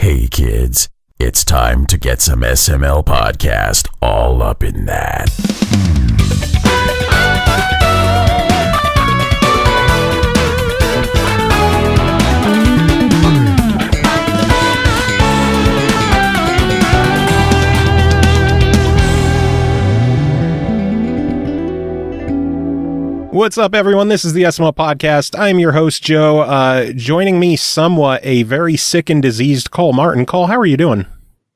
Hey kids, it's time to get some SML podcast all up in that. What's up, everyone? This is the SML Podcast. I'm your host, Joe. Joining me somewhat, a very sick and diseased Cole Martin. Cole, how are you doing?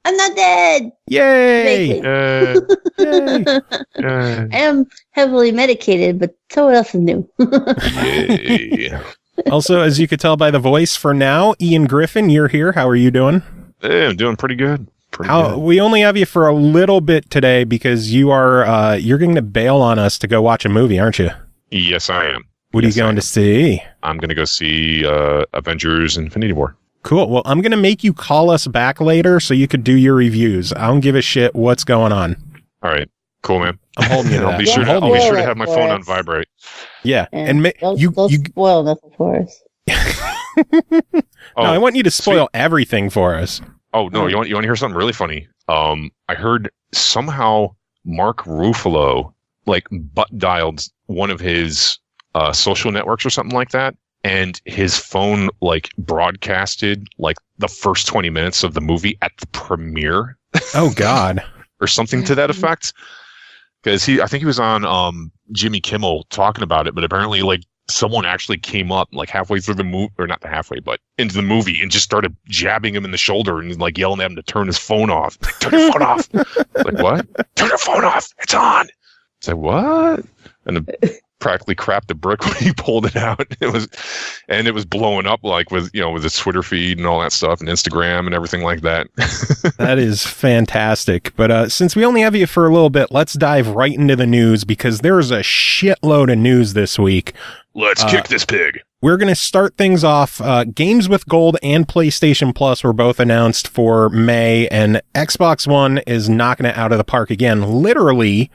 I'm not dead! Yay! Yay. I am heavily medicated, but so what else is new? Yay. Also, as you could tell by the voice, for now, Ian Griffin, you're here. How are you doing? Hey, I'm doing pretty good. Good. We only have you for a little bit today because you're going to bail on us to go watch a movie, aren't you? Yes, I am. What are you going to see? I'm going to go see Avengers Infinity War. Cool. Well, I'm going to make you call us back later so you could do your reviews. I don't give a shit what's going on. All right. Cool, man. I'm holding you to that. I'll be sure to have my phone on vibrate. Yeah. And don't you spoil nothing for us. No, I want you to spoil everything for us. Oh, no. You want to hear something really funny? I heard somehow Mark Ruffalo butt dialed one of his social networks or something like that, and his phone broadcasted the first 20 minutes of the movie at the premiere. Oh God. Or something to that effect. Because I think he was on Jimmy Kimmel talking about it, but apparently someone actually came up halfway through the movie, or not halfway, but into the movie, and just started jabbing him in the shoulder and yelling at him to turn his phone off. Turn your phone off. What? Turn your phone off. It's on. It's what? And practically crapped the brick when he pulled it out. It was blowing up with his Twitter feed and all that stuff, and Instagram and everything like that. That is fantastic. But since we only have you for a little bit, let's dive right into the news because there's a shitload of news this week. Let's kick this pig. We're going to start things off. Games with Gold and PlayStation Plus were both announced for May, and Xbox One is knocking it out of the park again. Literally,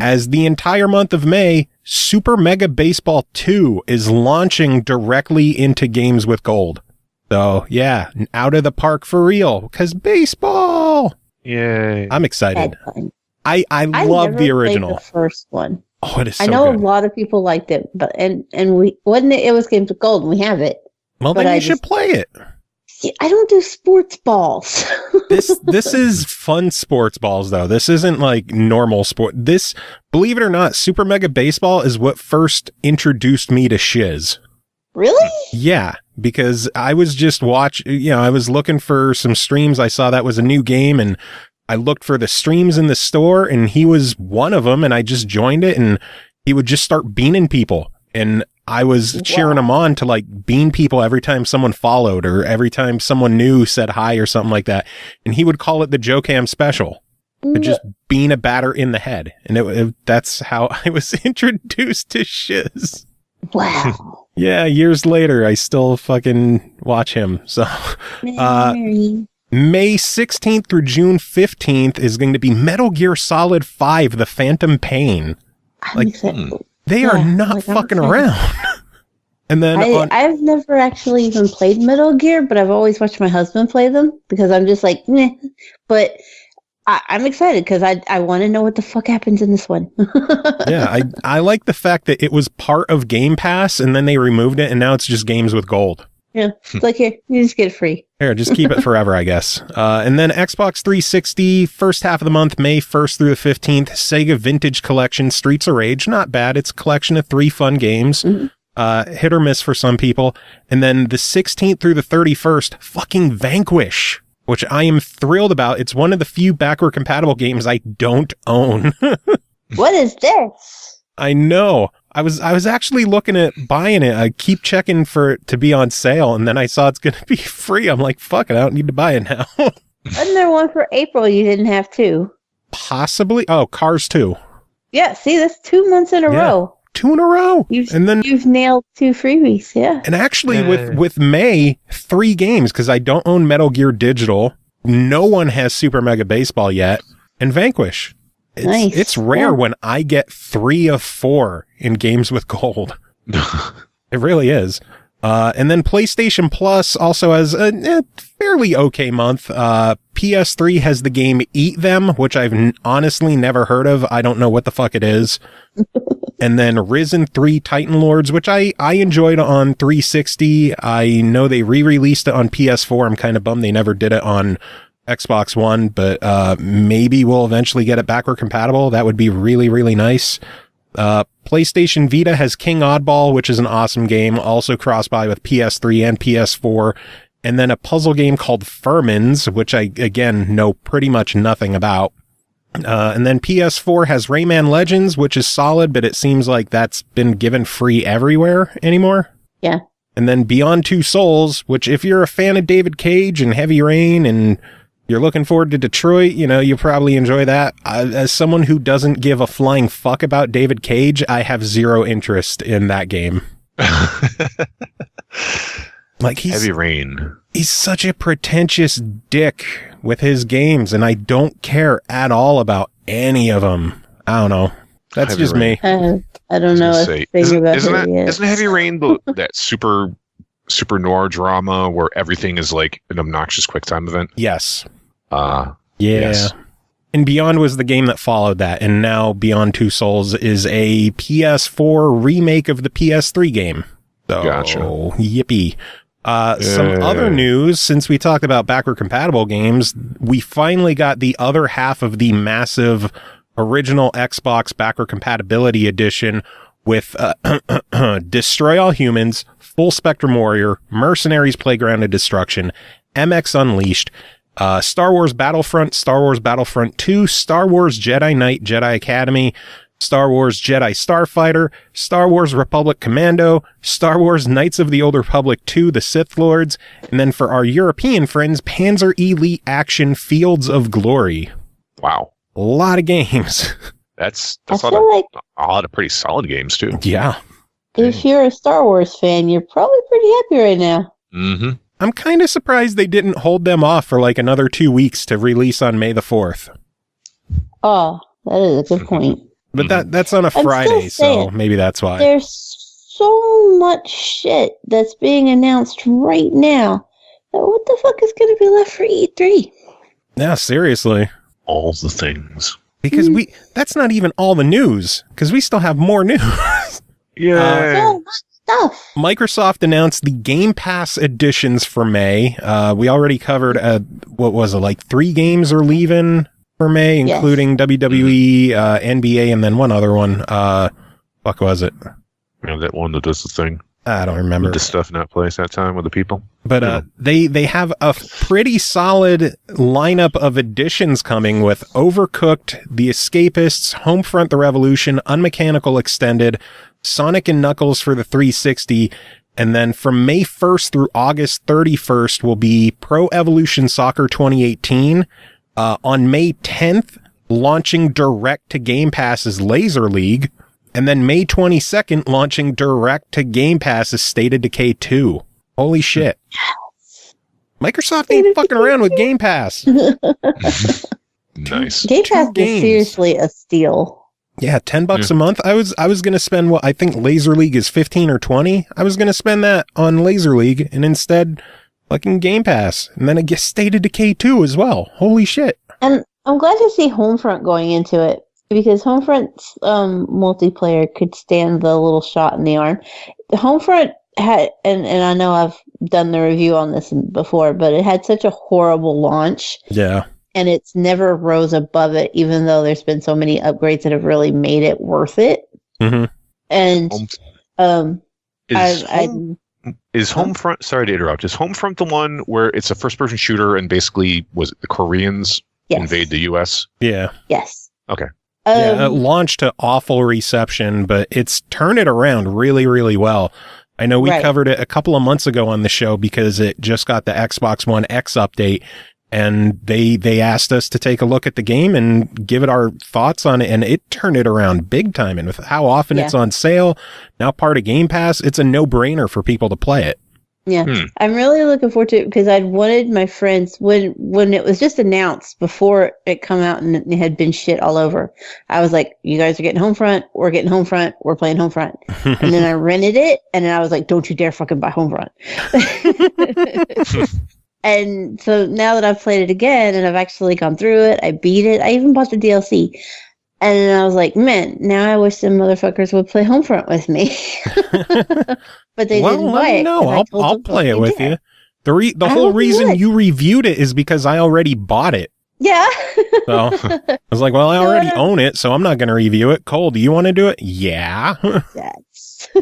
as the entire month of May, Super Mega Baseball 2 is launching directly into Games with Gold. So, yeah, out of the park for real, because baseball! Yay. I'm excited. I love the original. The first one. Oh, it is so I know good. a lot of people liked it, but and we wasn't it was Games with Gold and we have it. Well, then you should play it. See, I don't do sports balls. This is fun sports balls though. This isn't normal sport. This, believe it or not, Super Mega Baseball is what first introduced me to Shiz. Really? Yeah, because I was just I was looking for some streams. I saw that was a new game and I looked for the streams in the store and he was one of them, and I just joined it, and he would just start beaning people, and I was cheering him on to bean people every time someone followed or every time someone new said hi or something like that. And he would call it the Joe Cam special. To just bean a batter in the head. And that's how I was introduced to Shiz. Wow. Yeah, years later, I still fucking watch him. So, May 16th through June 15th is going to be Metal Gear Solid 5, The Phantom Pain. They are not fucking around. And then I've never actually even played Metal Gear, but I've always watched my husband play them because I'm just meh. But I'm excited because I want to know what the fuck happens in this one. Yeah, I like the fact that it was part of Game Pass and then they removed it and now it's just Games with Gold. Yeah, it's here, you just get it free. Here, just keep it forever, I guess. And then Xbox 360, first half of the month, May 1st through the 15th, Sega Vintage Collection, Streets of Rage. Not bad. It's a collection of 3 fun games. Hit or miss for some people. And then the 16th through the 31st, fucking Vanquish, which I am thrilled about. It's one of the few backward compatible games I don't own. What is this? I know. I was actually looking at buying it. I keep checking for it to be on sale, and then I saw it's going to be free. I'm like, fuck it, I don't need to buy it now. Wasn't there one for April you didn't have to? Possibly. Oh, Cars 2. Yeah, see, that's 2 months in a row. 2 in a row. You've nailed 2 freebies, yeah. And actually, with May, 3 games, because I don't own Metal Gear Digital. No one has Super Mega Baseball yet. And Vanquish. It's rare when I get 3 of 4 in Games with Gold. It really is. And then PlayStation Plus also has a fairly okay month. PS3 has the game Eat Them, which I've honestly never heard of. I don't know what the fuck it is. And then Risen 3 Titan Lords, which I enjoyed on 360. I know they re-released it on PS4. I'm kind of bummed they never did it on Xbox One, but maybe we'll eventually get it backward compatible. That would be really, really nice. PlayStation Vita has King Oddball, which is an awesome game, also cross-buy with PS3 and PS4, and then a puzzle game called Furmins, which I, again, know pretty much nothing about. And then PS4 has Rayman Legends, which is solid, but it seems like that's been given free everywhere anymore. Yeah. And then Beyond Two Souls, which if you're a fan of David Cage and Heavy Rain and you're looking forward to Detroit, you probably enjoy that. As someone who doesn't give a flying fuck about David Cage, I have zero interest in that game. Like Heavy Rain. He's such a pretentious dick with his games, and I don't care at all about any of them. I don't know. That's Heavy just Rain. me. I don't know. Isn't Heavy Rain that super noir drama where everything is like an obnoxious QuickTime event? Yes. Yeah. Yes. And Beyond was the game that followed that, and now Beyond Two Souls is a PS4 remake of the PS3 game. So, gotcha. Yippee. Some other news, since we talked about backward compatible games, we finally got the other half of the massive original Xbox backward compatibility edition with Destroy All Humans, Full Spectrum Warrior, Mercenaries Playground of Destruction, MX Unleashed, Star Wars Battlefront, Star Wars Battlefront 2, Star Wars Jedi Knight, Jedi Academy, Star Wars Jedi Starfighter, Star Wars Republic Commando, Star Wars Knights of the Old Republic 2, The Sith Lords, and then for our European friends, Panzer Elite Action Fields of Glory. Wow. A lot of games. That's I a feel like lot of pretty solid games, too. Yeah. if you're a Star Wars fan, you're probably pretty happy right now. Mm-hmm. I'm kind of surprised they didn't hold them off for like another 2 weeks to release on May the 4th. Oh, that is a good point. But that's on a still Friday, so saying, maybe that's why. There's so much shit that's being announced right now. What the fuck is going to be left for E3? Yeah, seriously. All the things. Because that's not even all the news, because we still have more news. Yeah. So much stuff. Microsoft announced the Game Pass editions for May. We already covered, what was it, like 3 games are leaving for May, including WWE, NBA, and then one other one. Fuck was it? Yeah, that one that does the thing. I don't remember. With the stuff in that place that time with the people. But they have a pretty solid lineup of editions coming with Overcooked, The Escapists, Homefront the Revolution, Unmechanical Extended, Sonic and Knuckles for the 360, and then from May 1st through August 31st will be Pro Evolution Soccer 2018. On May 10th, launching direct to Game Pass's Laser League, and then May 22nd, launching direct to Game Pass's State of Decay 2. Holy shit. Microsoft ain't fucking around with Game Pass. Nice. Game Pass is seriously a steal. Yeah, $10 a month. I was going to spend what I think Laser League is 15 or 20. I was going to spend that on Laser League and instead fucking Game Pass. And then it gets State of Decay 2 as well. Holy shit. And I'm glad to see Homefront going into it, because Homefront's multiplayer could stand the little shot in the arm. Homefront had, and I know I've done the review on this before, but it had such a horrible launch. Yeah. And it's never rose above it, even though there's been so many upgrades that have really made it worth it. Mm-hmm. And is Homefront, sorry to interrupt, is Homefront the one where it's a first-person shooter and basically was it the Koreans invade the U.S.? Yeah. Yes. Okay. Yeah, it launched to awful reception, but it's turned it around really, really well. I know we covered it a couple of months ago on the show because it just got the Xbox One X update, and they asked us to take a look at the game and give it our thoughts on it, and it turned it around big time. And with how often it's on sale, now part of Game Pass, it's a no-brainer for people to play it. Yeah, I'm really looking forward to it because I'd wanted my friends when it was just announced before it come out and it had been shit all over. I was like, "You guys are getting Homefront. We're getting Homefront. We're playing Homefront." And then I rented it, and then I was like, "Don't you dare fucking buy Homefront." And so now that I've played it again and I've actually gone through it, I beat it. I even bought the DLC. And then I was like, man, now I wish some motherfuckers would play Homefront with me. But they didn't buy it. No, I'll play it with you. The whole reason you reviewed it is because I already bought it. Yeah. So I was like, well, I already own it, so I'm not going to review it. Cole, do you want to do it? Yeah. Yes. So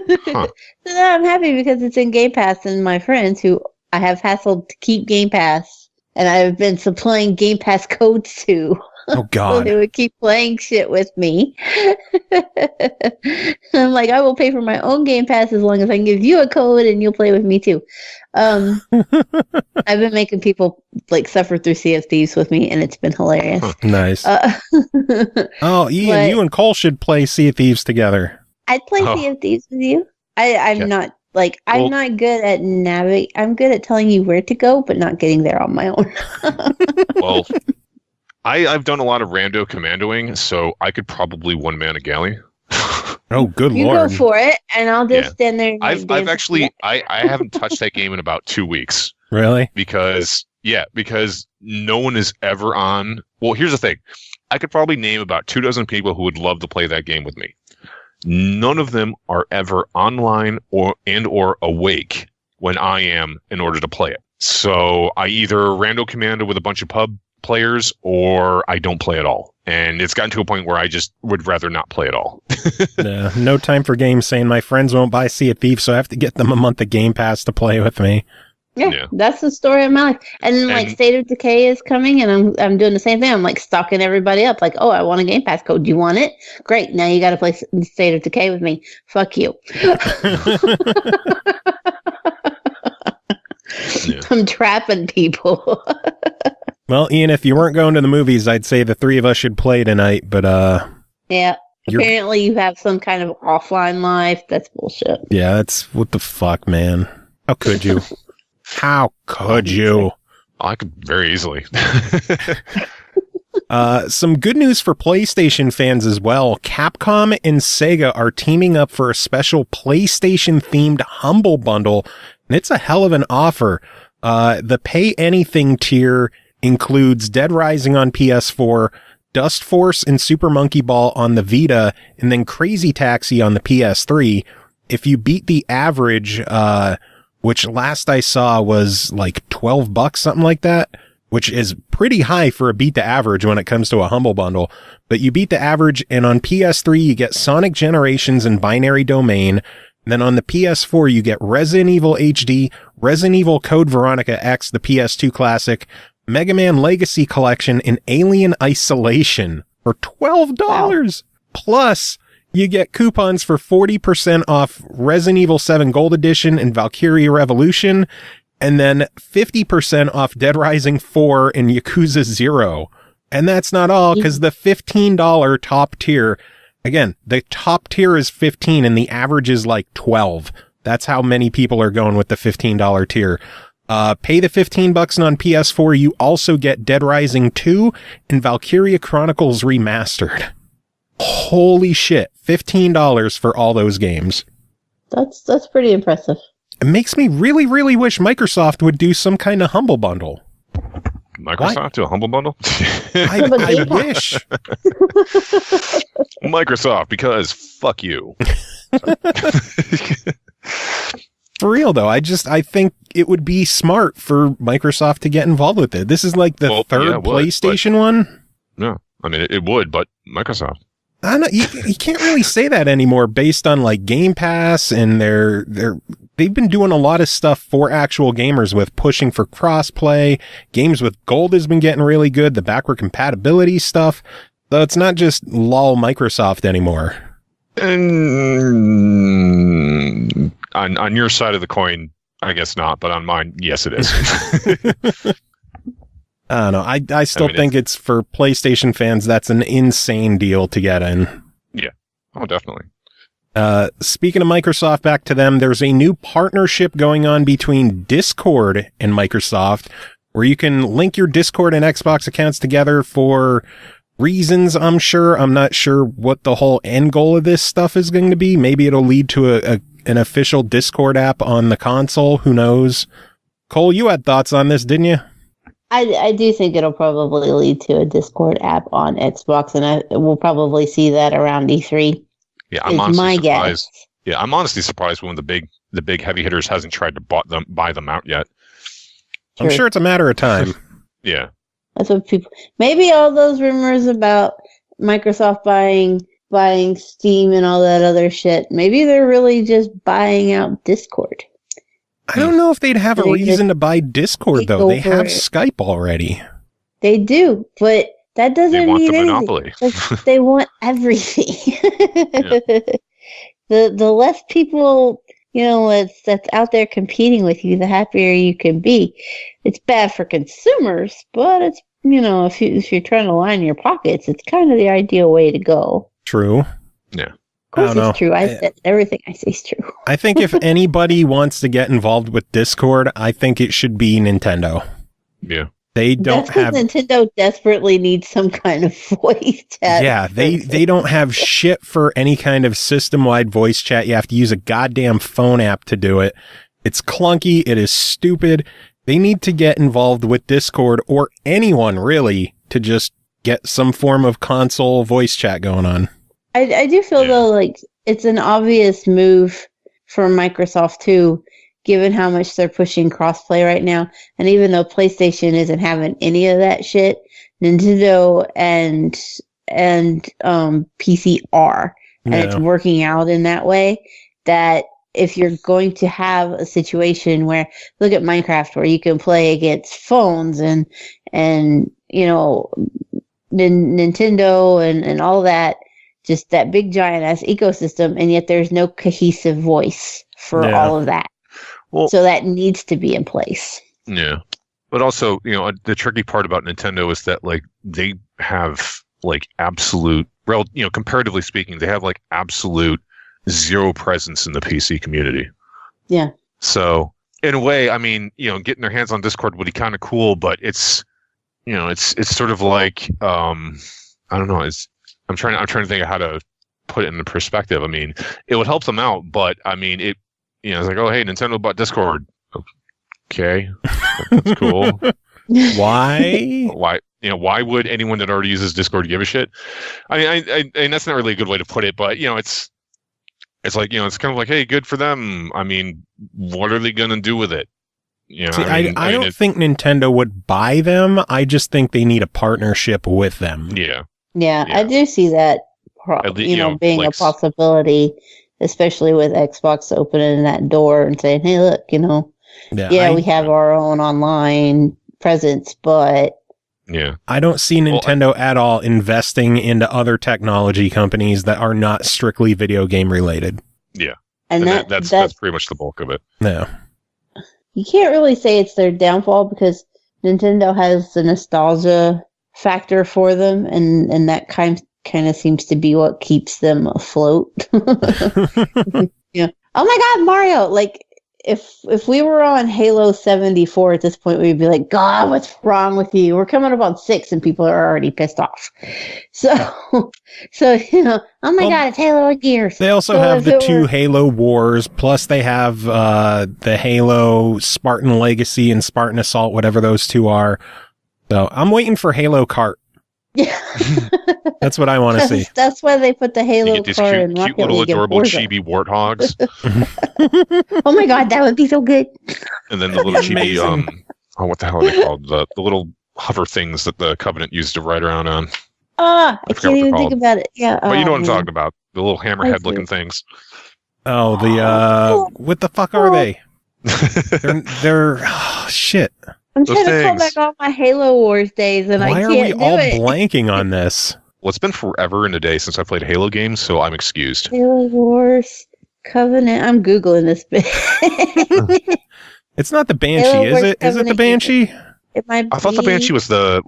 now I'm happy because it's in Game Pass, and my friends who I have hassled to keep Game Pass, and I've been supplying Game Pass codes to. Oh, God. So they would keep playing shit with me. I'm like, I will pay for my own Game Pass as long as I can give you a code and you'll play with me too. I've been making people like suffer through Sea of Thieves with me, and it's been hilarious. Nice. Oh, Ian, you and Cole should play Sea of Thieves together. I'd play Sea of Thieves with you. I'm not good at navigate. I'm good at telling you where to go, but not getting there on my own. Well, I've done a lot of rando commandoing, so I could probably one-man a galley. Oh, good you lord. You go for it, and I'll just stand there. And I've actually, I haven't touched that game in about 2 weeks. Really? Because no one is ever on. Well, here's the thing. I could probably name about 24 people who would love to play that game with me. None of them are ever online or awake when I am in order to play it. So I either rando commando with a bunch of pub players or I don't play at all. And it's gotten to a point where I just would rather not play at all. No time for games saying my friends won't buy Sea of Thieves, so I have to get them a month of Game Pass to play with me. Yeah, that's the story of my life. And then, like, State of Decay is coming, and I'm doing the same thing. I'm, like, stalking everybody up. Like, oh, I want a Game Pass code. Do you want it? Great. Now you got to play State of Decay with me. Fuck you. I'm trapping people. Well, Ian, if you weren't going to the movies, I'd say the three of us should play tonight, but, yeah. Apparently you have some kind of offline life. That's bullshit. Yeah, that's what the fuck, man. How could you? How could you? I could very easily. Some good news for PlayStation fans as well. Capcom and Sega are teaming up for a special PlayStation-themed Humble Bundle, and it's a hell of an offer. The Pay Anything tier includes Dead Rising on PS4, Dust Force and Super Monkey Ball on the Vita, and then Crazy Taxi on the PS3. If you beat the average, which last I saw was like $12, something like that, which is pretty high for a beat the average when it comes to a Humble Bundle. But you beat the average, and on PS3 you get Sonic Generations and Binary Domain. Then on the PS4 you get Resident Evil HD, Resident Evil Code Veronica X, the PS2 classic, Mega Man Legacy Collection, and Alien Isolation for $12. Wow. Plus, you get coupons for 40% off Resident Evil 7 Gold Edition and Valkyria Revolution, and then 50% off Dead Rising 4 and Yakuza 0. And that's not all, because the $15 top tier, again, the top tier is 15 and the average is like 12. That's how many people are going with the $15 tier. Pay the $15 on PS4. You also get Dead Rising 2 and Valkyria Chronicles Remastered. Holy shit. $15 for all those games. That's pretty impressive. It makes me really, really wish Microsoft would do some kind of Humble Bundle. Microsoft do a Humble Bundle? I wish. Microsoft, because fuck you. For real, though, I think it would be smart for Microsoft to get involved with it. This is like the third PlayStation one. No, I mean, it would, but Microsoft. I don't know, you can't really say that anymore based on like Game Pass, and they've been doing a lot of stuff for actual gamers with pushing for crossplay. Games with Gold has been getting really good, the backward compatibility stuff. So it's not just lol Microsoft anymore. And on your side of the coin, I guess not, but on mine, yes, it is. I don't know. I still think it's for PlayStation fans. That's an insane deal to get in. Yeah. Oh, definitely. Speaking of Microsoft, back to them, there's a new partnership going on between Discord and Microsoft where you can link your Discord and Xbox accounts together for reasons, I'm sure. I'm not sure what the whole end goal of this stuff is going to be. Maybe it'll lead to an official Discord app on the console. Who knows? Cole, you had thoughts on this, didn't you? I do think it'll probably lead to a Discord app on Xbox, and we'll probably see that around E3. Yeah, I'm honestly surprised. Yeah, I'm honestly surprised when the big heavy hitters hasn't tried to buy them out yet. I'm sure it's a matter of time. Yeah. That's what people. Maybe all those rumors about Microsoft buying Steam and all that other shit. Maybe they're really just buying out Discord. I don't know if they'd have a reason to buy Discord though. They have Skype already. They do, but that doesn't mean anything. They want the monopoly. They want everything. The less people, that's out there competing with you, the happier you can be. It's bad for consumers, but it's, if you're trying to line your pockets, it's kind of the ideal way to go. True. Yeah. Of course it's true. Everything I say is true. I think if anybody wants to get involved with Discord, I think it should be Nintendo. Yeah. They don't have Nintendo desperately needs some kind of voice chat. Yeah, they don't have shit for any kind of system-wide voice chat. You have to use a goddamn phone app to do it. It's clunky, it is stupid. They need to get involved with Discord or anyone really to just get some form of console voice chat going on. I do feel though like it's an obvious move for Microsoft too, given how much they're pushing crossplay right now. And even though PlayStation isn't having any of that shit, Nintendo and PC are. And it's working out in that way that if you're going to have a situation where, look at Minecraft, where you can play against phones and Nintendo and all that, just that big giant ass ecosystem, and yet there's no cohesive voice for all of that. Well, so that needs to be in place. Yeah. But also, the tricky part about Nintendo is that like they have like absolute, comparatively speaking, they have like absolute zero presence in the PC community. Yeah. So in a way, I mean, getting their hands on Discord would be kind of cool, but it's sort of like, I don't know. I'm trying to think of how to put it in perspective. I mean, it would help them out, but I mean, it's like, oh, hey, Nintendo bought Discord. Okay. That's cool. Why? Why would anyone that already uses Discord give a shit? I mean, and that's not really a good way to put it, but it's like, it's kind of like, hey, good for them. I mean, what are they going to do with it? See, I don't think Nintendo would buy them. I just think they need a partnership with them. Yeah, I do see that, being like, a possibility, especially with Xbox opening that door and saying, hey, look, we have our own online presence, but... Yeah. I don't see Nintendo at all investing into other technology companies that are not strictly video game related. Yeah. And that's pretty much the bulk of it. Yeah. You can't really say it's their downfall because Nintendo has the nostalgia factor for them, and that kind of seems to be what keeps them afloat. Yeah. Oh my God, Mario! Like if we were on Halo 74 at this point, we'd be like, God, what's wrong with you? We're coming up on 6, and people are already pissed off. So oh my God, it's Halo and Gears. They also have the 2 Halo Wars, plus they have the Halo Spartan Legacy and Spartan Assault, whatever those 2 are. So I'm waiting for Halo Kart. Yeah. That's what I want to see. That's why they put the Halo Kart in Rocket cute little League adorable chibi warthogs. Oh my God, that would be so good. And then the little chibi, what the hell are they called? The little hover things that the Covenant used to ride around on. I can't even think about it. Yeah. But you know what I'm talking about. The little hammerhead looking things. Oh, what the fuck are they? They're shit. I'm trying to call back all my Halo Wars days, and I can't do it. Why are we all blanking on this? Well, it's been forever and a day since I played Halo games, so I'm excused. Halo Wars, Covenant. I'm Googling this bit. It's not the Banshee, is it? Is it the Banshee? It might be. I thought the Banshee was the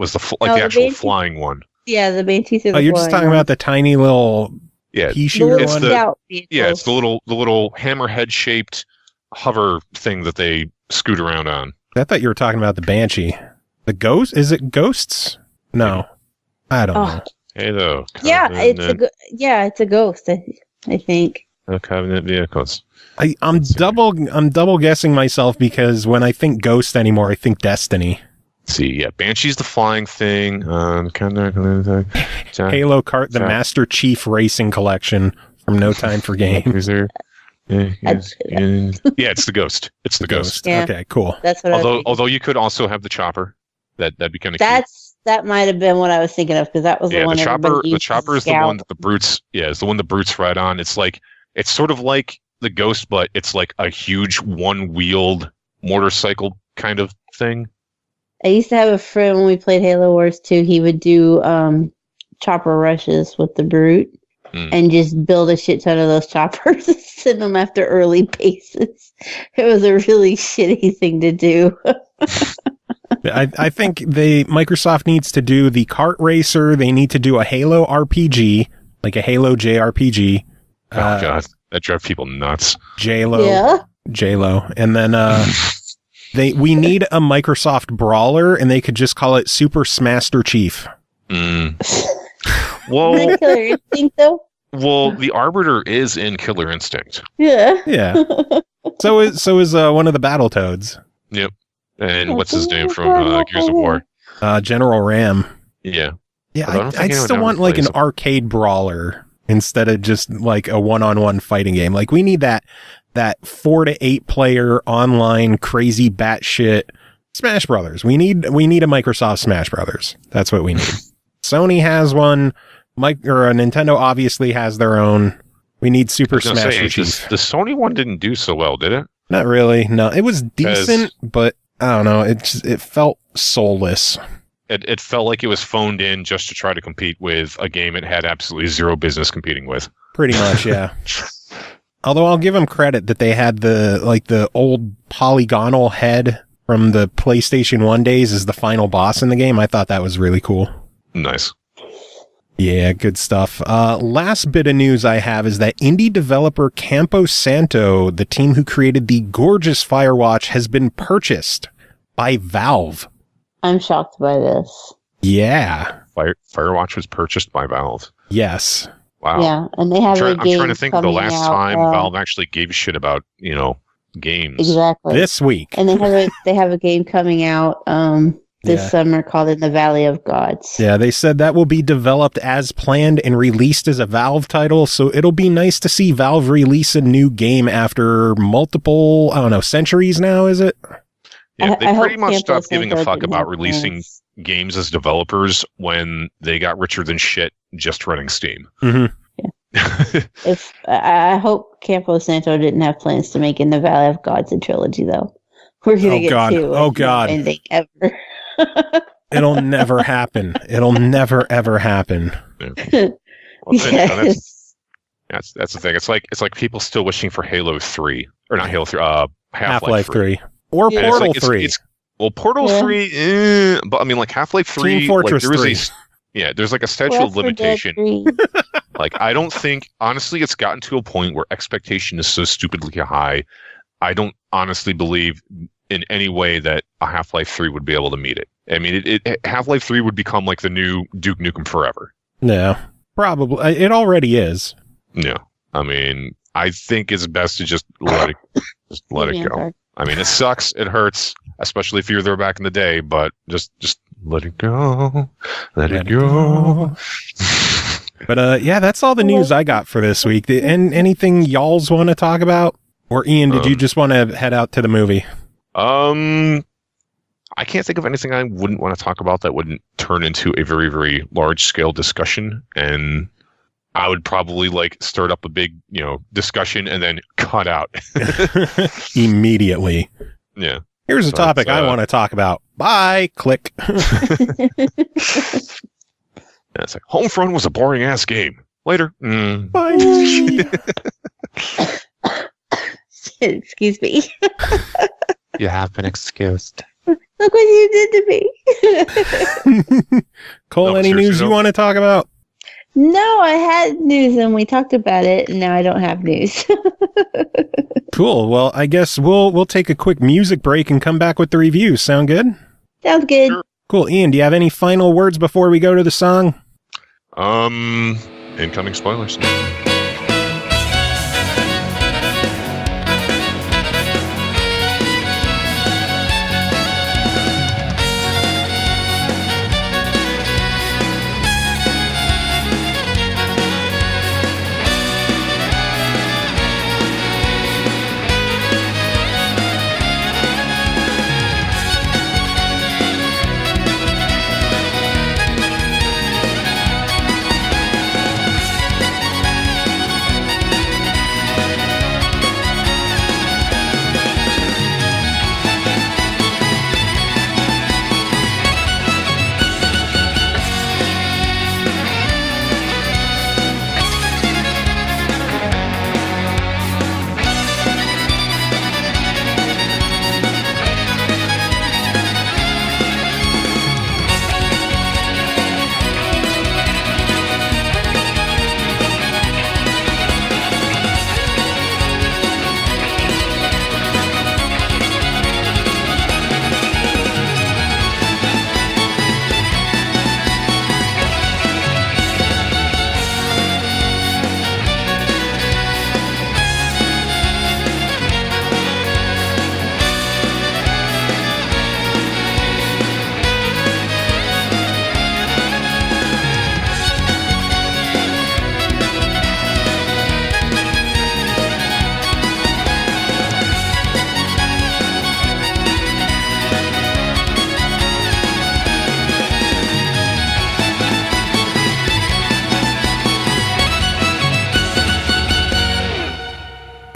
actual flying one. Yeah, the Banshees are the you're just talking about the tiny little Yeah, pea The shooter little one. scout vehicles. yeah, it's the little hammerhead shaped hover thing that they scoot around on. I thought you were talking about the Banshee. The Ghost? Is it Ghosts? No. I don't know. Halo. Yeah, it's a ghost. I think. Covenant vehicles. I'm double guessing myself because when I think Ghost anymore, I think Destiny. Let's see, yeah, Banshee's the flying thing. Halo Kart, the Master Chief Racing Collection from No Time for Games. Yeah, it's the Ghost. It's the Ghost. Yeah. Okay, cool. That's what. Although you could also have the chopper. That'd be kind of. That might have been what I was thinking of because that was the one. The chopper is the one that the brutes. Yeah, is the one the brutes ride on. It's sort of like the Ghost, but it's like a huge one-wheeled motorcycle kind of thing. I used to have a friend when we played Halo Wars 2. He would do chopper rushes with the brute and just build a shit ton of those choppers and send them after early bases. It was a really shitty thing to do. I think Microsoft needs to do the kart racer. They need to do a Halo RPG, like a Halo JRPG. Oh god, that drives people nuts. J-Lo, and then we need a Microsoft brawler, and they could just call it Super Smaster Chief. Well, Killer Instinct, though. Well, the Arbiter is in Killer Instinct. Yeah. So is one of the Battletoads. Yep. And what's his name from Gears of War? General Ram. Yeah. Yeah, I still want like an arcade brawler instead of just like a one-on-one fighting game. Like we need that 4 to 8 player online crazy batshit Smash Brothers. We need a Microsoft Smash Brothers. That's what we need. Sony has one. Nintendo obviously has their own. We need Super Smash Chief. The Sony one didn't do so well, did it? Not really. No, it was decent, but I don't know. It felt soulless. It felt like it was phoned in just to try to compete with a game it had absolutely zero business competing with. Pretty much, yeah. Although I'll give them credit that they had the old polygonal head from the PlayStation 1 days as the final boss in the game. I thought that was really cool. Nice. Yeah, good stuff. Last bit of news I have is that indie developer Campo Santo, the team who created the gorgeous Firewatch, has been purchased by Valve. I'm shocked by this. Yeah. Firewatch was purchased by Valve. Yes. Wow. Yeah, and they have I'm trying to think of the last time Valve actually gave a shit about, games. Exactly. This week. And they have a game coming out this summer called In the Valley of Gods. Yeah, they said that will be developed as planned and released as a Valve title, so it'll be nice to see Valve release a new game after multiple, centuries now, is it? Yeah, they pretty much stopped giving a fuck about releasing games as developers when they got richer than shit just running Steam. Mm-hmm. Yeah. I hope Campo Santo didn't have plans to make In the Valley of Gods a trilogy, though. We're going to get two. Oh, God. Ending ever. It'll never happen. It'll never, ever happen. Yeah. Well, that's the thing. It's like people still wishing for Halo 3. Or not Halo 3, Half-Life 3. Or Portal 3. Portal 3, but I mean, like Half-Life 3, Team Fortress 3. There's like a statute of limitation. Like, I don't think, honestly, it's gotten to a point where expectation is so stupidly high. I don't honestly believe in any way that a Half-Life 3 would be able to meet it. I mean, Half-Life 3 would become like the new Duke Nukem Forever. Yeah, probably. It already is. Yeah. I mean, I think it's best to just let it go. I mean, it sucks. It hurts, especially if you were there back in the day, but just let it go. Let it go. But that's all the news I got for this week. And anything y'alls want to talk about? Or Ian, did you just want to head out to the movie? I can't think of anything I wouldn't want to talk about that wouldn't turn into a very, very large scale discussion. And I would probably start up a big, discussion and then cut out immediately. Yeah. Here's a topic I want to talk about. Bye. Click. It's like Homefront was a boring ass game. Later. Bye. Excuse me. You have been excused. Look what you did to me. Cole, any news you want to talk about? No, I had news and we talked about it, and now I don't have news. Cool. Well, I guess we'll take a quick music break and come back with the review. Sound good? Sounds good. Sure. Cool. Ian, do you have any final words before we go to the song? Incoming spoilers.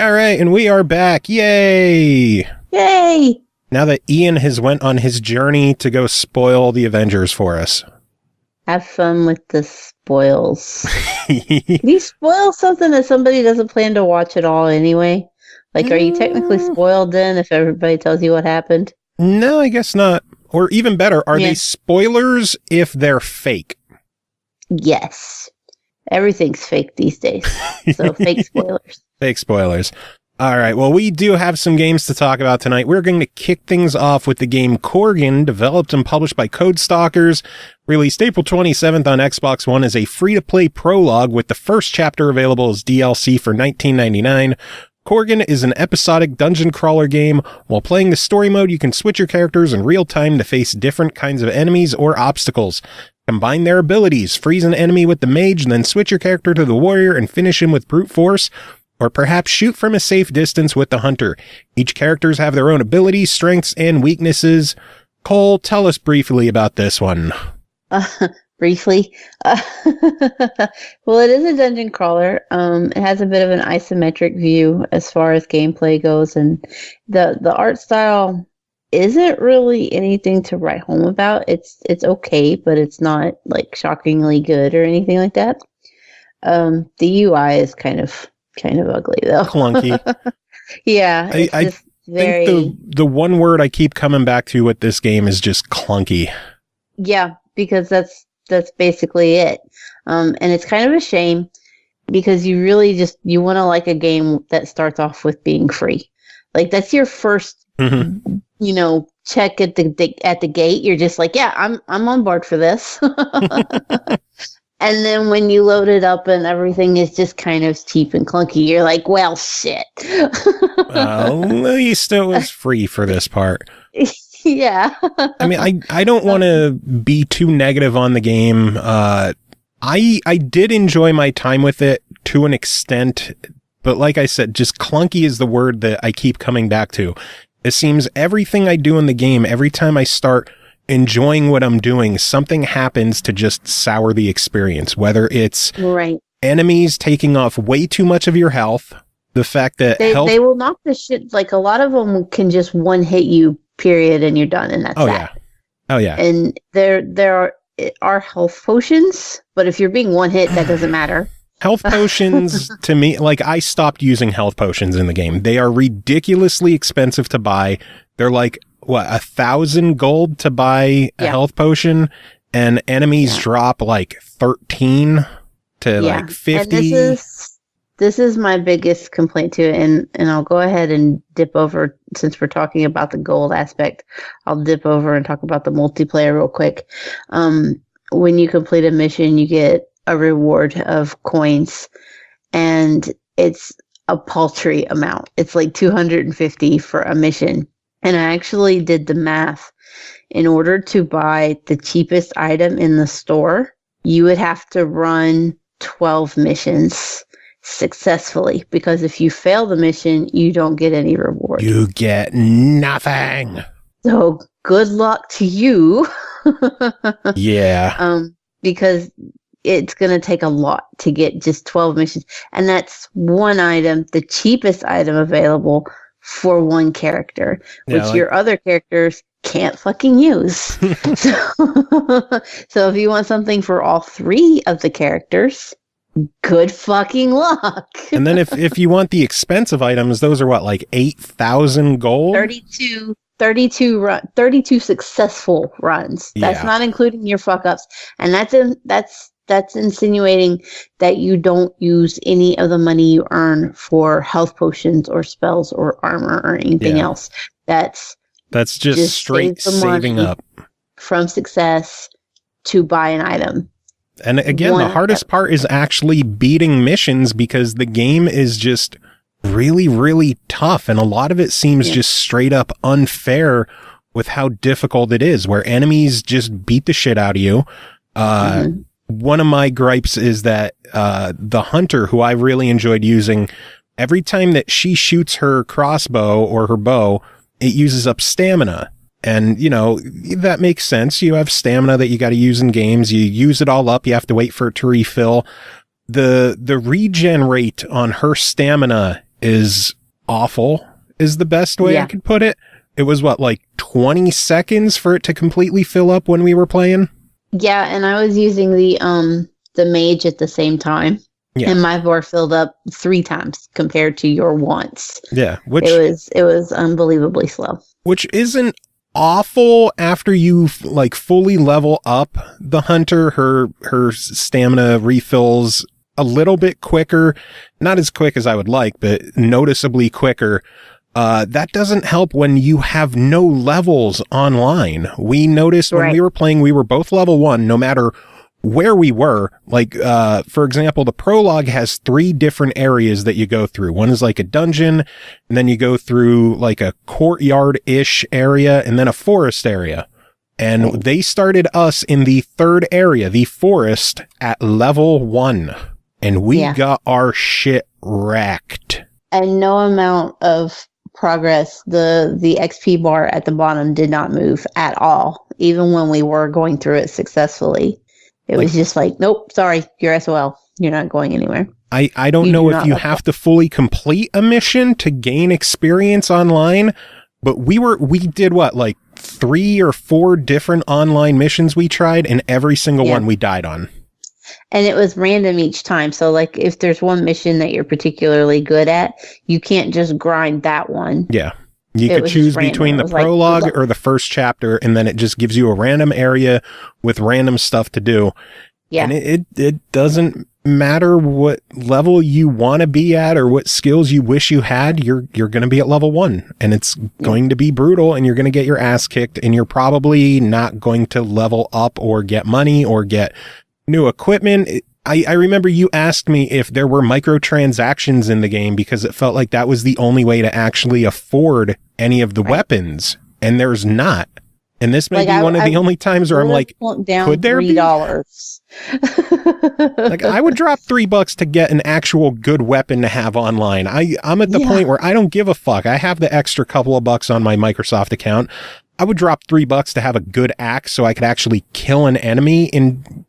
All right, and we are back. Yay! Yay! Now that Ian has went on his journey to go spoil the Avengers for us. Have fun with the spoils. Can you spoil something that somebody doesn't plan to watch at all anyway? Like, are you technically spoiled then if everybody tells you what happened? No, I guess not. Or even better, are they spoilers if they're fake? Yes. Everything's fake these days. So fake spoilers. Fake spoilers. All right, well, we do have some games to talk about tonight. We're going to kick things off with the game Korgan, developed and published by Codestalkers, released April 27th on Xbox One as a free-to-play prologue with the first chapter available as DLC for $19.99. Korgan is an episodic dungeon crawler game. While playing the story mode, you can switch your characters in real time to face different kinds of enemies or obstacles. Combine their abilities, freeze an enemy with the mage, and then switch your character to the warrior and finish him with brute force, or perhaps shoot from a safe distance with the hunter. Each characters have their own abilities, strengths, and weaknesses. Cole, tell us briefly about this one. Briefly. Well, it is a dungeon crawler. It has a bit of an isometric view as far as gameplay goes, and the art style isn't really anything to write home about. It's okay, but it's not like shockingly good or anything like that. The UI is kind of ugly though. Clunky. Yeah. I think the one word I keep coming back to with this game is just clunky. Yeah, because that's basically it. And it's kind of a shame because you really you want to like a game that starts off with being free. Like that's your first, check at the gate. You're just like, yeah, I'm on board for this. And then when you load it up and everything is just kind of cheap and clunky, you're like, well, shit. At least it was free for this part. Yeah. I mean, I don't want to be too negative on the game. I did enjoy my time with it to an extent, but like I said, just clunky is the word that I keep coming back to. It seems everything I do in the game, every time I start enjoying what I'm doing, something happens to just sour the experience, whether it's enemies taking off way too much of your health, the fact that they will knock the shit, like a lot of them can just one hit you, period, and you're done, and that's that. Oh yeah. And there are health potions, but if you're being one hit, that doesn't matter. Health potions, to me, like I stopped using health potions in the game. They are ridiculously expensive to buy. They're like, 1,000 gold to buy a health potion, and enemies drop like 13 to like 50. And this is my biggest complaint to it, and I'll go ahead and dip over, since we're talking about the gold aspect, I'll dip over and talk about the multiplayer real quick. When you complete a mission, you get a reward of coins, and it's a paltry amount. It's like 250 for a mission. And I actually did the math. In order to buy the cheapest item in the store, you would have to run 12 missions successfully, because if you fail the mission, you don't get any reward. You get nothing. So good luck to you. Yeah. Because it's going to take a lot to get just 12 missions. And that's one item, the cheapest item available for one character, which your other characters can't fucking use. So if you want something for all three of the characters, good fucking luck. And then if you want the expensive items, those are what, like 8,000 gold? 32 successful runs. That's not including your fuck ups. And that's insinuating that you don't use any of the money you earn for health potions or spells or armor or anything else. That's just straight saving up from success to buy an item. And again, the hardest part is actually beating missions, because the game is just really, really tough. And a lot of it seems just straight up unfair with how difficult it is, where enemies just beat the shit out of you. One of my gripes is that the hunter, who I really enjoyed using, every time that she shoots her crossbow or her bow, it uses up stamina. And, you know, that makes sense. You have stamina that you got to use in games. You use it all up. You have to wait for it to refill. The regen rate on her stamina is awful, is the best way I could put it. It was what, like 20 seconds for it to completely fill up when we were playing? Yeah, and I was using the mage at the same time. Yeah. And my VOR filled up 3 times compared to your once. Yeah, it was unbelievably slow. Which isn't awful after you like fully level up the hunter. Her stamina refills a little bit quicker, not as quick as I would like, but noticeably quicker. That doesn't help when you have no levels online. We noticed when we were playing, we were both level 1, no matter where we were. Like, for example, the prologue has 3 different areas that you go through. One is like a dungeon, and then you go through like a courtyard-ish area, and then a forest area. And they started us in the 3rd area, the forest, at level 1. And we got our shit wrecked. And no amount of progress, the XP bar at the bottom did not move at all, even when we were going through it successfully. It was just like, nope, sorry, you're SOL. You're not going anywhere. I don't know if you have to fully complete a mission to gain experience online, but we did what, like 3 or 4 different online missions we tried, and every single one we died on. And it was random each time. So like if there's one mission that you're particularly good at, you can't just grind that one. Yeah. You could choose between the prologue or the first chapter, and then it just gives you a random area with random stuff to do. Yeah. And it doesn't matter what level you want to be at or what skills you wish you had, you're going to be at level 1, and it's going to be brutal, and you're going to get your ass kicked, and you're probably not going to level up or get money or get new equipment. I remember you asked me if there were microtransactions in the game, because it felt like that was the only way to actually afford any of the weapons, and there's not. And this may be one of the only times where I'm like, could there be? Like, I would drop $3 to get an actual good weapon to have online. I'm at the point where I don't give a fuck. I have the extra couple of bucks on my Microsoft account. I would drop $3 to have a good axe so I could actually kill an enemy in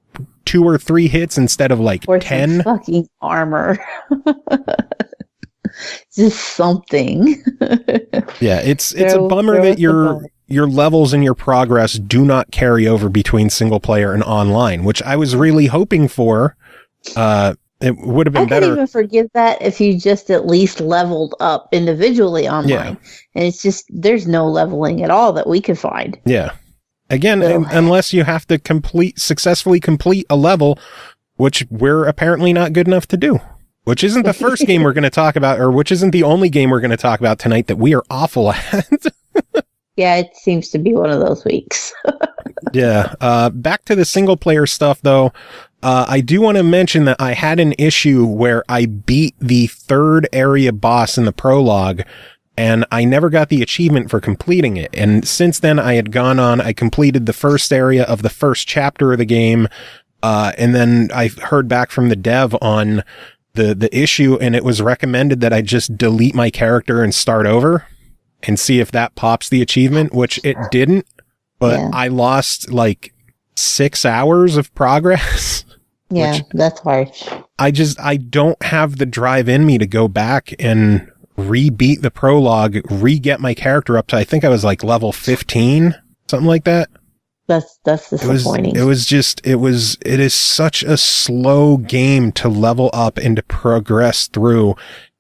2 or 3 hits instead of like 10. Fucking armor. Just something. Yeah, it's a bummer that your levels and your progress do not carry over between single player and online, which I was really hoping for. It would have been better. I could even forgive that if you just at least leveled up individually online. Yeah. And it's just, there's no leveling at all that we could find. Yeah. Again, unless you have to successfully complete a level which we're apparently not good enough to do. Which isn't the first game we're going to talk about, or which isn't the only game we're going to talk about tonight that we are awful at. Yeah, it seems to be one of those weeks. Yeah. Back to the single player stuff, though. I do want to mention that I had an issue where I beat the third area boss in the prologue, and I never got the achievement for completing it. And since then, I had gone on, I completed the first area of the first chapter of the game, and then I heard back from the dev on the issue, and it was recommended that I just delete my character and start over and see if that pops the achievement, which it didn't, but yeah. I lost like 6 hours of progress. Yeah, that's harsh. I don't have the drive in me to go back and re-beat the prologue, re-get my character up to, I think I was like level 15, something like that. That's disappointing. It is such a slow game to level up and to progress through.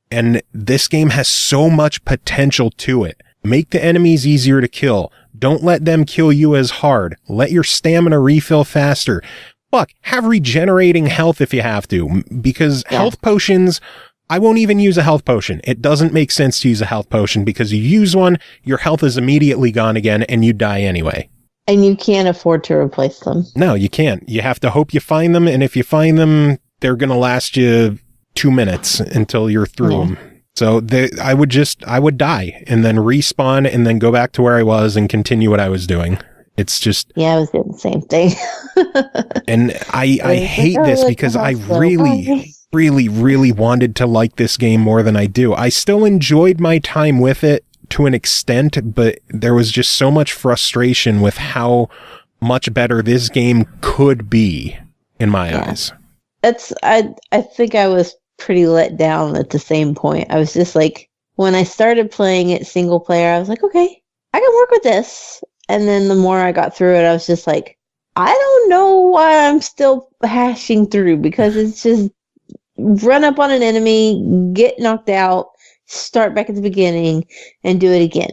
And this game has so much potential to it. Make the enemies easier to kill. Don't let them kill you as hard. Let your stamina refill faster. Fuck, have regenerating health if you have to, because health potions, I won't even use a health potion. It doesn't make sense to use a health potion because you use one, your health is immediately gone again and you die anyway. And you can't afford to replace them. No, you can't. You have to hope you find them, and if you find them, they're going to last you 2 minutes until you're through them. So I would die and then respawn and then go back to where I was and continue what I was doing. It's just... Yeah, I was doing the same thing. And I hate this because I really wanted to like this game more than I do. I still enjoyed my time with it to an extent, but there was just so much frustration with how much better this game could be in my eyes. I think I was pretty let down at the same point. I was just like, when I started playing it single player, I was like, okay, I can work with this. And then the more I got through it, I was just like, I don't know why I'm still hashing through, because it's just run up on an enemy, get knocked out, start back at the beginning and do it again.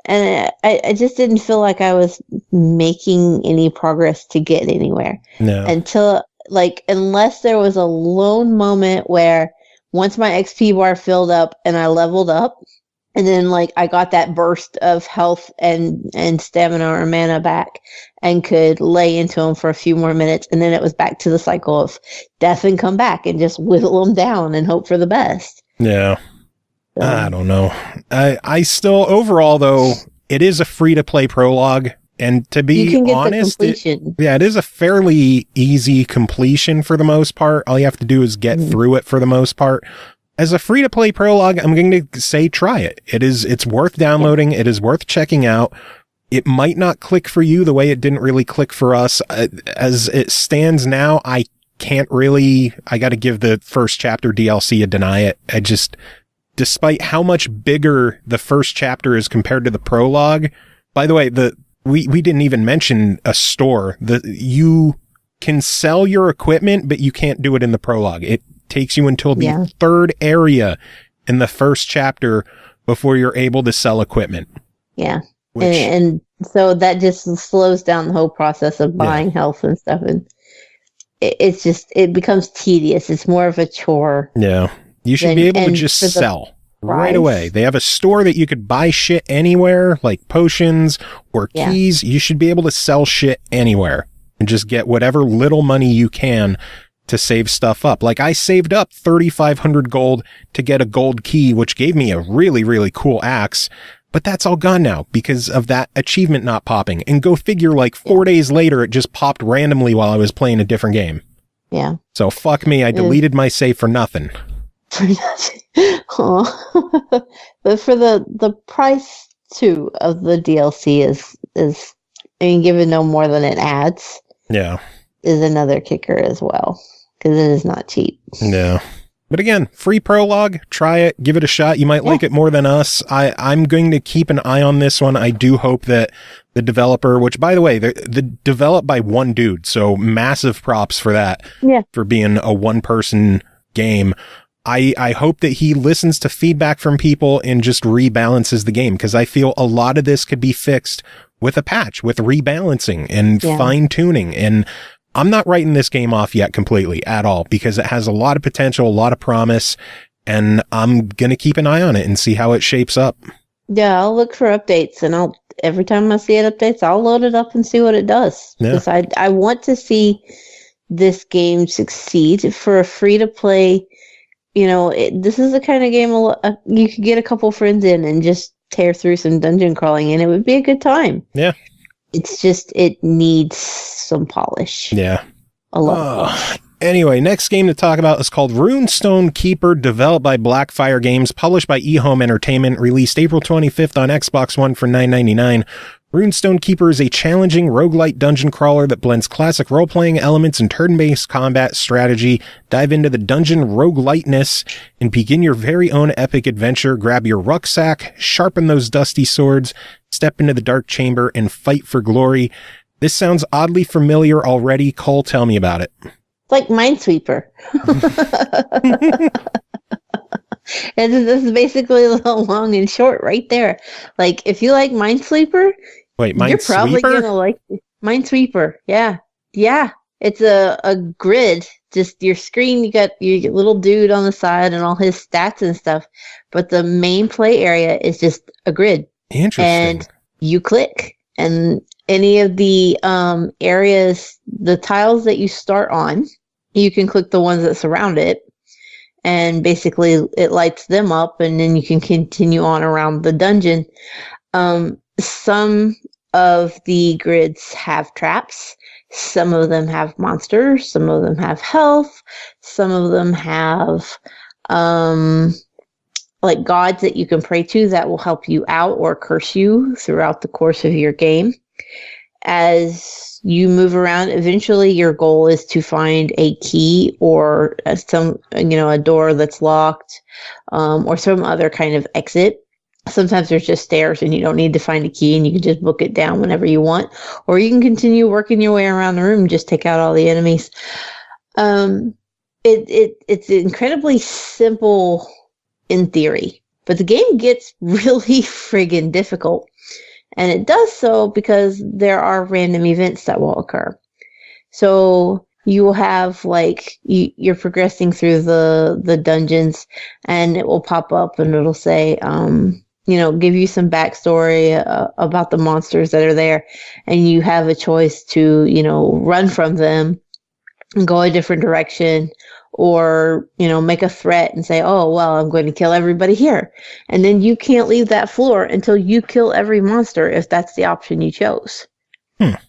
And I just didn't feel like I was making any progress to get anywhere. No. Until, like, unless there was a lone moment where once my XP bar filled up and I leveled up, and then like I got that burst of health and stamina or mana back and could lay into them for a few more minutes, and then it was back to the cycle of death and come back and just whittle them down and hope for the best. Yeah. I don't know. I still, overall though, it is a free-to-play prologue, and to be honest, it is a fairly easy completion for the most part. All you have to do is get through it for the most part. As a free-to-play prologue, I'm going to say try it. It's worth downloading. It is worth checking out. It might not click for you the way it didn't really click for us. As it stands now, I got to give the first chapter DLC a deny it. Despite how much bigger the first chapter is compared to the prologue. By the way, we didn't even mention a store. You can sell your equipment, but you can't do it in the prologue. It takes you until the third area in the first chapter before you're able to sell equipment. Yeah. And so that just slows down the whole process of buying health and stuff. And it becomes tedious. It's more of a chore. Yeah. You should be able to just sell right away. They have a store that you could buy shit anywhere, like potions or keys. You should be able to sell shit anywhere and just get whatever little money you can to save stuff up. Like I saved up 3,500 gold to get a gold key, which gave me a really, really cool axe. But that's all gone now because of that achievement not popping. And go figure, like 4 days later, it just popped randomly while I was playing a different game. Yeah. So fuck me. I deleted my save for nothing. For nothing. But for the price too of the DLC is I mean, given no more than it adds. Yeah. Is another kicker as well, because it is not cheap. Yeah. But again, free prologue, try it, give it a shot. You might like it more than us. I'm going to keep an eye on this one. I do hope that the developer, which by the way, they're developed by one dude, so massive props for that. Yeah. For being a one-person game. I hope that he listens to feedback from people and just rebalances the game, because I feel a lot of this could be fixed with a patch, with rebalancing and fine-tuning. And I'm not writing this game off yet completely at all, because it has a lot of potential, a lot of promise, and I'm going to keep an eye on it and see how it shapes up. Yeah, I'll look for updates, and every time I see it updates, I'll load it up and see what it does. Yeah. Because I want to see this game succeed for a free-to-play. This is the kind of game you could get a couple friends in and just tear through some dungeon crawling, and it would be a good time. Yeah. It's just, it needs some polish. Yeah. A lot. Anyway, next game to talk about is called Runestone Keeper, developed by Blackfire Games, published by E-Home Entertainment, released April 25th on Xbox One for $9.99. Runestone Keeper is a challenging roguelite dungeon crawler that blends classic role-playing elements and turn-based combat strategy. Dive into the dungeon rogueliteness and begin your very own epic adventure. Grab your rucksack, sharpen those dusty swords, step into the dark chamber, and fight for glory. This sounds oddly familiar already. Cole, tell me about it. It's like Minesweeper. And this is basically the long and short right there. Like, if you like Minesweeper, wait, you're probably going to like Minesweeper. Yeah. Yeah. It's a grid. Just your screen, you got your little dude on the side and all his stats and stuff. But the main play area is just a grid. Interesting. And you click. And any of the areas, the tiles that you start on, you can click the ones that surround it. And basically it lights them up, and then you can continue on around the dungeon. Some of the grids have traps. Some of them have monsters. Some of them have health. Some of them have like gods that you can pray to that will help you out or curse you throughout the course of your game. As you move around, eventually your goal is to find a key or a door that's locked, or some other kind of exit. Sometimes there's just stairs and you don't need to find a key and you can just book it down whenever you want, or you can continue working your way around the room and just take out all the enemies. It's incredibly simple in theory, but the game gets really friggin' difficult. And it does so because there are random events that will occur. So you will have, like, you're progressing through the dungeons, and it will pop up and it'll say, give you some backstory about the monsters that are there. And you have a choice to, run from them and go a different direction, or, make a threat and say, oh, well, I'm going to kill everybody here. And then you can't leave that floor until you kill every monster, if that's the option you chose.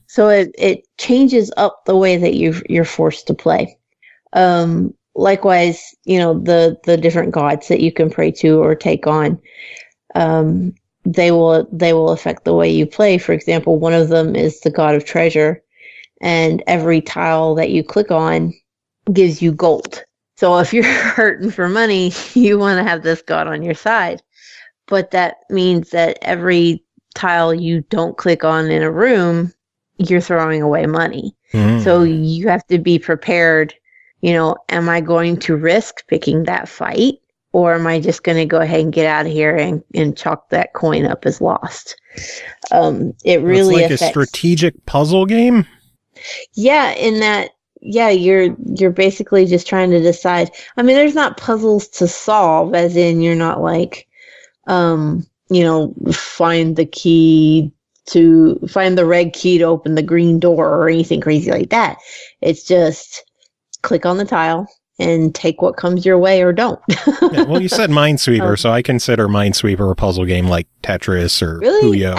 So it changes up the way that you're forced to play. Likewise, the different gods that you can pray to or take on, they will affect the way you play. For example, one of them is the god of treasure, and every tile that you click on gives you gold. So if you're hurting for money, you want to have this god on your side. But that means that every tile you don't click on in a room, you're throwing away money. So you have to be prepared. Am I going to risk picking that fight, or am I just going to go ahead and get out of here and chalk that coin up as lost? It really affects. A strategic puzzle game. Yeah, in that. Yeah, you're basically just trying to decide. I mean, there's not puzzles to solve, as in you're not like, find the red key to open the green door or anything crazy like that. It's just click on the tile and take what comes your way, or don't. Yeah, well, you said Minesweeper, so I consider Minesweeper a puzzle game like Tetris or really? Puyo.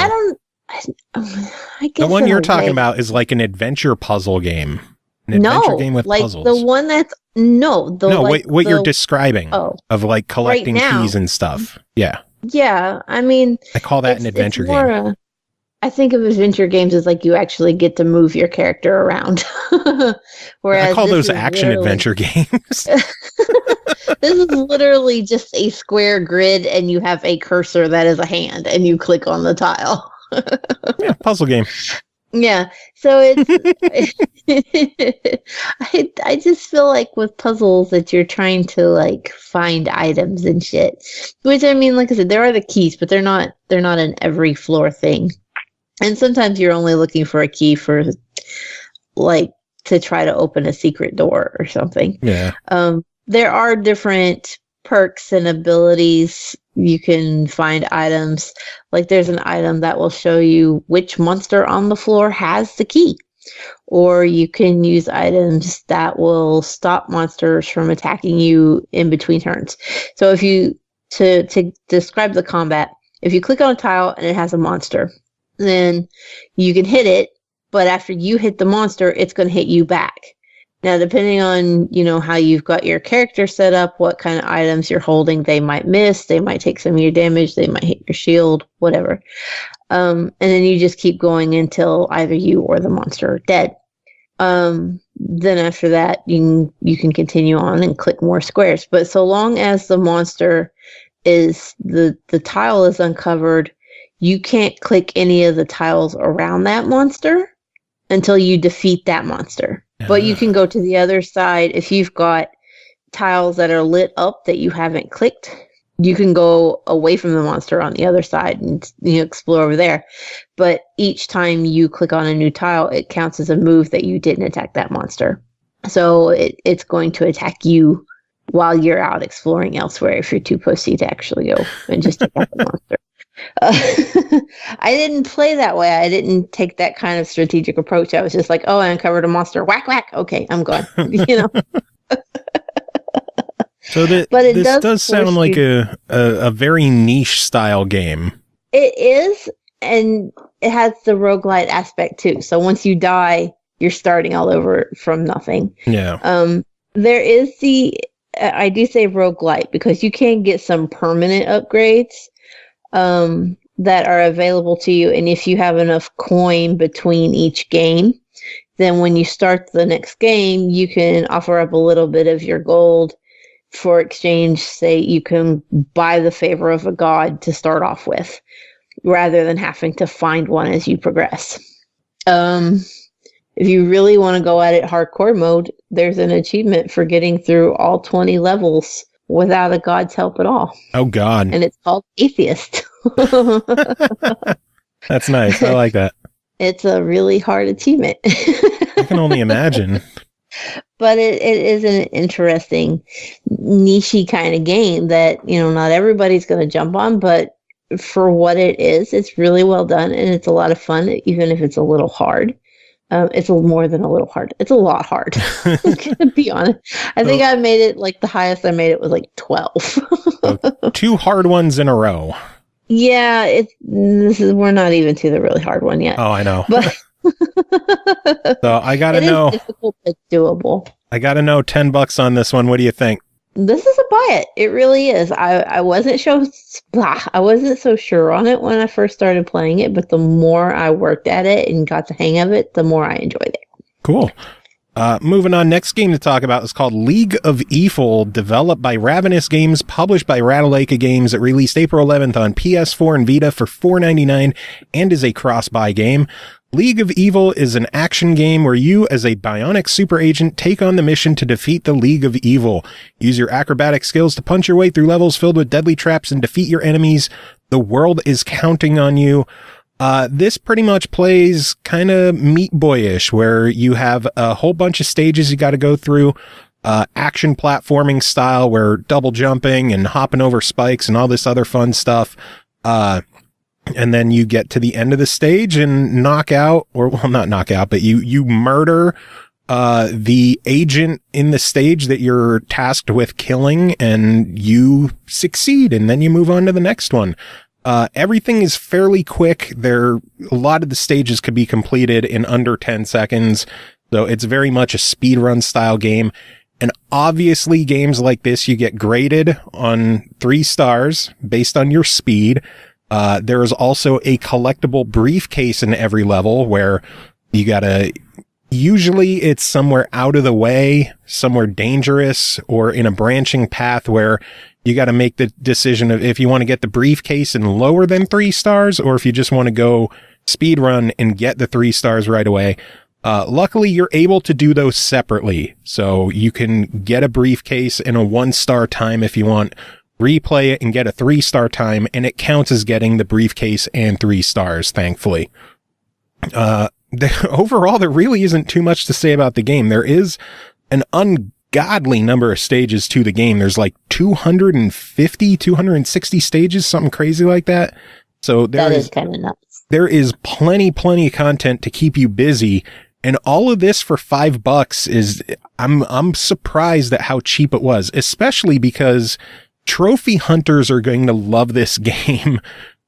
I guess the one you're talking about is like an adventure puzzle game. An adventure game with puzzles. The one that's what you're describing of like collecting keys and stuff. Yeah. Yeah, I mean, I call that an adventure game. I think of adventure games as like you actually get to move your character around. Whereas I call those action adventure games. This is literally just a square grid, and you have a cursor that is a hand, and you click on the tile. Yeah, puzzle game. Yeah, so it's I just feel like with puzzles that you're trying to like find items and shit. Which, I mean, like I said, there are the keys, but they're not an every floor thing. And sometimes you're only looking for a key for like to try to open a secret door or something. Yeah. There are different perks and abilities. You can find items. Like there's an item that will show you which monster on the floor has the key. Or you can use items that will stop monsters from attacking you in between turns. So if you, to describe the combat, if you click on a tile and it has a monster, then you can hit it, but after you hit the monster, it's going to hit you back. Now, depending on, how you've got your character set up, what kind of items you're holding, they might miss, they might take some of your damage, they might hit your shield, whatever. And then you just keep going until either you or the monster are dead. Then after that, you can continue on and click more squares. But so long as the monster is, the tile is uncovered, you can't click any of the tiles around that monster until you defeat that monster. But you can go to the other side. If you've got tiles that are lit up that you haven't clicked, you can go away from the monster on the other side and explore over there. But each time you click on a new tile, it counts as a move that you didn't attack that monster. So it's going to attack you while you're out exploring elsewhere if you're too pussy to actually go and just attack the monster. I didn't play that way. I didn't take that kind of strategic approach. I was just like, oh, I uncovered a monster. Whack, whack. Okay, I'm going. So this does sound like a very niche style game. It is, and it has the roguelite aspect too. So once you die, you're starting all over from nothing. Yeah. There is I do say roguelite because you can get some permanent upgrades that are available to you. And if you have enough coin between each game, then when you start the next game, you can offer up a little bit of your gold for exchange. Say you can buy the favor of a god to start off with, rather than having to find one as you progress. If you really want to go at it hardcore mode, there's an achievement for getting through all 20 levels without a god's help at all. Oh, God. And it's called Atheist. That's nice. I like that. It's a really hard achievement. I can only imagine. But it is an interesting, niche-y kind of game that, not everybody's going to jump on, but for what it is, it's really well done, and it's a lot of fun, even if it's a little hard. It's more than a little hard. It's a lot hard, to be honest. I think I made it, the highest I made it was 12. 2 hard ones in a row. Yeah, we're not even to the really hard one yet. Oh, I know. But so I gotta know. It's difficult but doable. I gotta know $10 on this one. What do you think? This is a buy it. It really is. I wasn't so sure on it when I first started playing it, but the more I worked at it and got the hang of it, the more I enjoyed it. Cool. Moving on, next game to talk about is called League of Evil, developed by Ravenous Games, published by Ratalaika Games. It released April 11th on PS4 and Vita for $4.99 and is a cross-buy game. League of Evil is an action game where you, as a bionic super agent, take on the mission to defeat the League of Evil. Use your acrobatic skills to punch your way through levels filled with deadly traps and defeat your enemies. The world is counting on you. This pretty much plays kind of Meat Boy-ish, where you have a whole bunch of stages you got to go through. Action platforming style, where double jumping and hopping over spikes and all this other fun stuff. And then you get to the end of the stage and knock out, or well, not knock out, but you murder the agent in the stage that you're tasked with killing, and you succeed, and then you move on to the next one. Everything is fairly quick. A lot of the stages could be completed in under 10 seconds. So it's very much a speedrun style game. And obviously games like this, you get graded on 3 stars based on your speed. There is also a collectible briefcase in every level where you usually it's somewhere out of the way, somewhere dangerous, or in a branching path where you got to make the decision of if you want to get the briefcase and lower than 3 stars, or if you just want to go speed run and get the 3 stars right away. Luckily, you're able to do those separately. So you can get a briefcase in a 1-star time if you want, replay it and get a 3-star time, and it counts as getting the briefcase and 3 stars, thankfully. overall, there really isn't too much to say about the game. There is an ungodly number of stages to the game. There's like 250, 260 stages, something crazy like that. So that is kind of nuts. There is plenty of content to keep you busy. And all of this for $5 is, I'm surprised at how cheap it was, especially because trophy hunters are going to love this game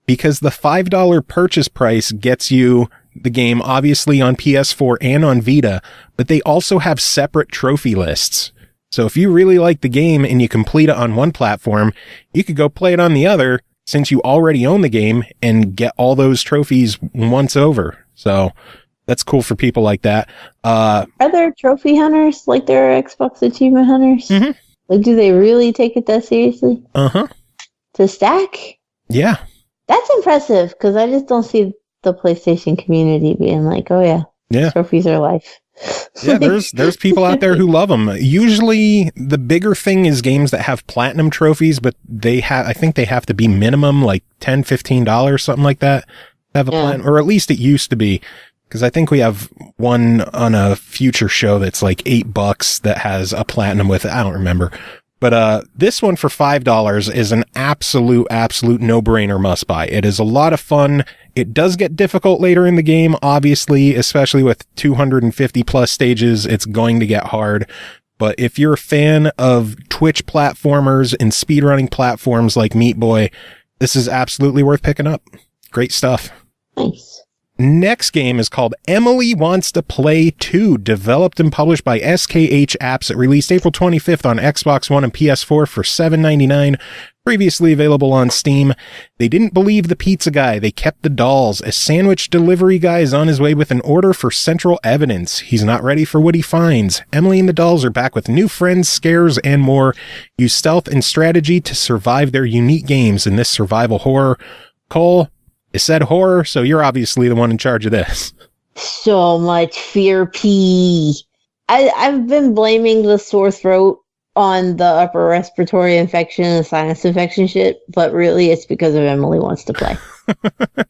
because the $5 purchase price gets you the game obviously on PS4 and on Vita, but they also have separate trophy lists. So if you really like the game and you complete it on one platform, you could go play it on the other since you already own the game and get all those trophies once over. So that's cool for people like that. Are there trophy hunters like there are Xbox achievement hunters? Mm-hmm. Like, do they really take it that seriously? Uh-huh. To stack? Yeah. That's impressive because I just don't see the PlayStation community being like, oh yeah, trophies are life. Yeah, there's people out there who love them. Usually the bigger thing is games that have platinum trophies, but I think they have to be minimum like $10, $15, something like that. Have a platinum, or at least it used to be. Because I think we have one on a future show that's like $8 that has a platinum with it. I don't remember. But this one for $5 is an absolute no-brainer must buy. It is a lot of fun. It does get difficult later in the game, obviously, especially with 250 plus stages. It's going to get hard. But if you're a fan of Twitch platformers and speedrunning platforms like Meat Boy, this is absolutely worth picking up. Great stuff. Nice. Next game is called Emily Wants to Play 2, developed and published by SKH Apps. It released April 25th on Xbox One and PS4 for $7.99, previously available on Steam. They didn't believe the pizza guy. They kept the dolls. A sandwich delivery guy is on his way with an order for central evidence. He's not ready for what he finds. Emily and the dolls are back with new friends, scares, and more. Use stealth and strategy to survive their unique games in this survival horror. Cole, it said horror, so you're obviously the one in charge of this. So much fear pee. I've been blaming the sore throat on the upper respiratory infection and sinus infection shit, but really it's because of Emily Wants to Play.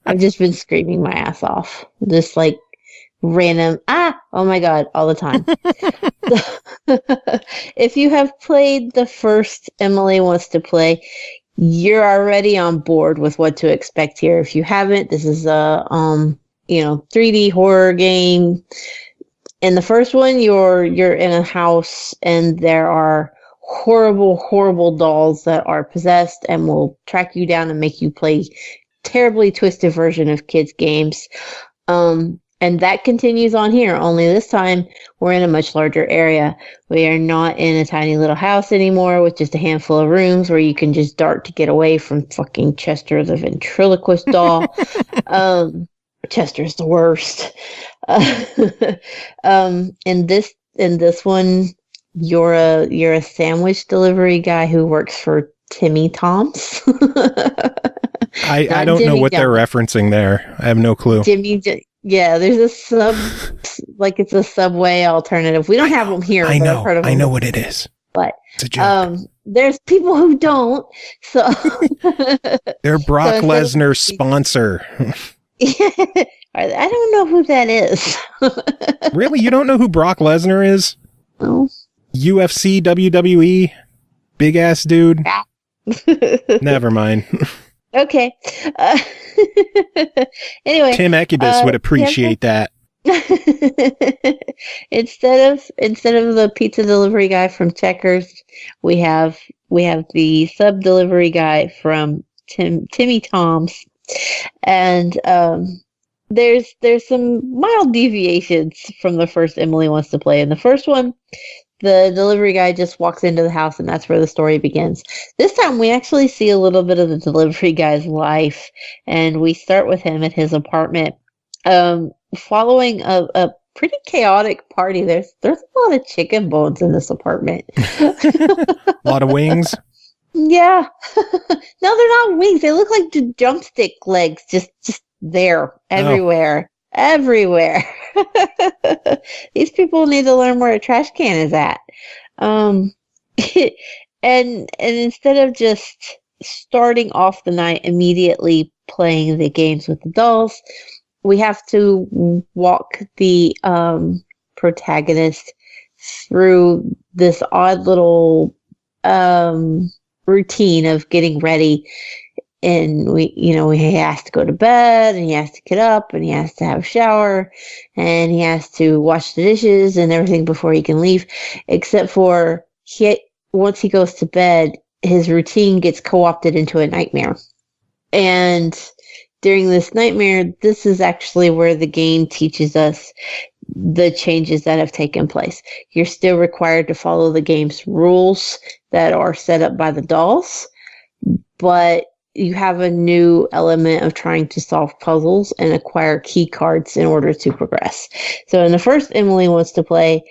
I've just been screaming my ass off. Just like random, oh my god, all the time. If you have played the first Emily Wants to Play, you're already on board with what to expect here. If you haven't, this is a 3D horror game. In the first one, you're in a house and there are horrible dolls that are possessed and will track you down and make you play terribly twisted version of kids games. And that continues on here, only this time we're in a much larger area. We are not in a tiny little house anymore with just a handful of rooms where you can just dart to get away from fucking Chester the ventriloquist doll. Chester's the worst. In this one, you're a sandwich delivery guy who works for Timmy Tom's. I don't know what they're referencing there. I have no clue. Yeah, there's a it's a Subway alternative. We don't have them here. I know what it is. But it's a joke. There's people who don't. So they're Brock Lesnar's sponsor. I don't know who that is. Really? You don't know who Brock Lesnar is? No. UFC, WWE, big ass dude. Never mind. Okay. Anyway, Tim Ekibus would appreciate that. Instead of the pizza delivery guy from Checkers, we have the sub delivery guy from Timmy Tom's, and there's some mild deviations from the first Emily Wants to Play. In the first one, the delivery guy just walks into the house and that's where the story begins. This time we actually see a little bit of the delivery guy's life, and we start with him at his apartment, following a pretty chaotic party. There's a lot of chicken bones in this apartment. A lot of wings. Yeah. No, they're not wings. They look like drumstick legs, just there, everywhere. Everywhere. These people need to learn where a trash can is at. And instead of just starting off the night immediately playing the games with the dolls, we have to walk the protagonist through this odd little routine of getting ready. And he has to go to bed, and he has to get up, and he has to have a shower, and he has to wash the dishes and everything before he can leave. Except for once he goes to bed, his routine gets co-opted into a nightmare. And during this nightmare, this is actually where the game teaches us the changes that have taken place. You're still required to follow the game's rules that are set up by the dolls, but you have a new element of trying to solve puzzles and acquire key cards in order to progress. So in the first Emily Wants to Play,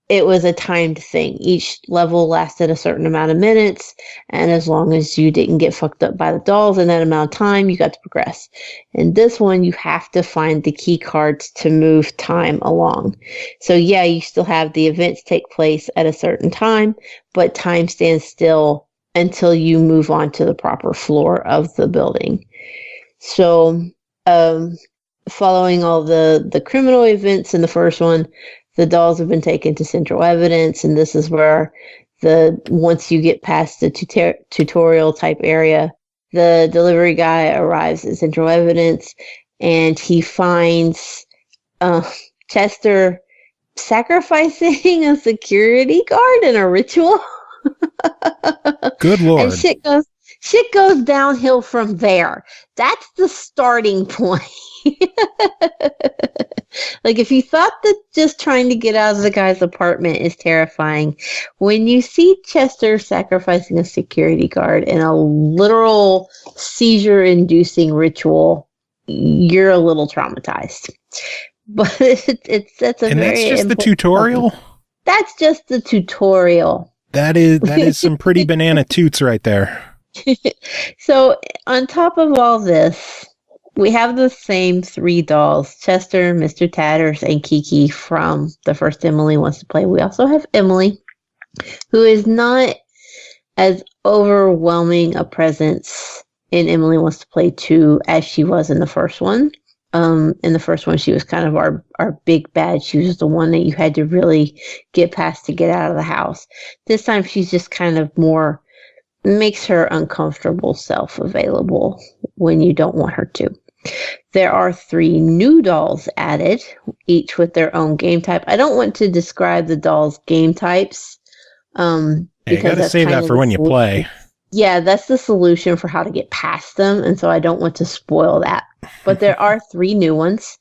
it was a timed thing. Each level lasted a certain amount of minutes, and as long as you didn't get fucked up by the dolls in that amount of time, you got to progress. In this one, you have to find the key cards to move time along. So yeah, you still have the events take place at a certain time, but time stands still until you move on to the proper floor of the building. So, following all the criminal events in the first one, the dolls have been taken to central evidence, and this is where once you get past the tutorial type area, the delivery guy arrives at central evidence, and he finds Chester sacrificing a security guard in a ritual. Good Lord. And shit goes downhill from there. That's the starting point. Like, if you thought that just trying to get out of the guy's apartment is terrifying, when you see Chester sacrificing a security guard in a literal seizure-inducing ritual, you're a little traumatized. But that's a and very that's just the tutorial? That's just the tutorial. That is some pretty banana toots right there. So on top of all this, we have the same three dolls, Chester, Mr. Tatters, and Kiki from the first Emily Wants to Play. We also have Emily, who is not as overwhelming a presence in Emily Wants to Play 2 as she was in the first one. In the first one, she was kind of our big bad. She was the one that you had to really get past to get out of the house. This time, she's just kind of more, makes her uncomfortable self available when you don't want her to. There are 3 new dolls added, each with their own game type. I don't want to describe the dolls' game types. You gotta save that for when you play. Yeah, that's the solution for how to get past them, and so I don't want to spoil that. But there are 3 new ones,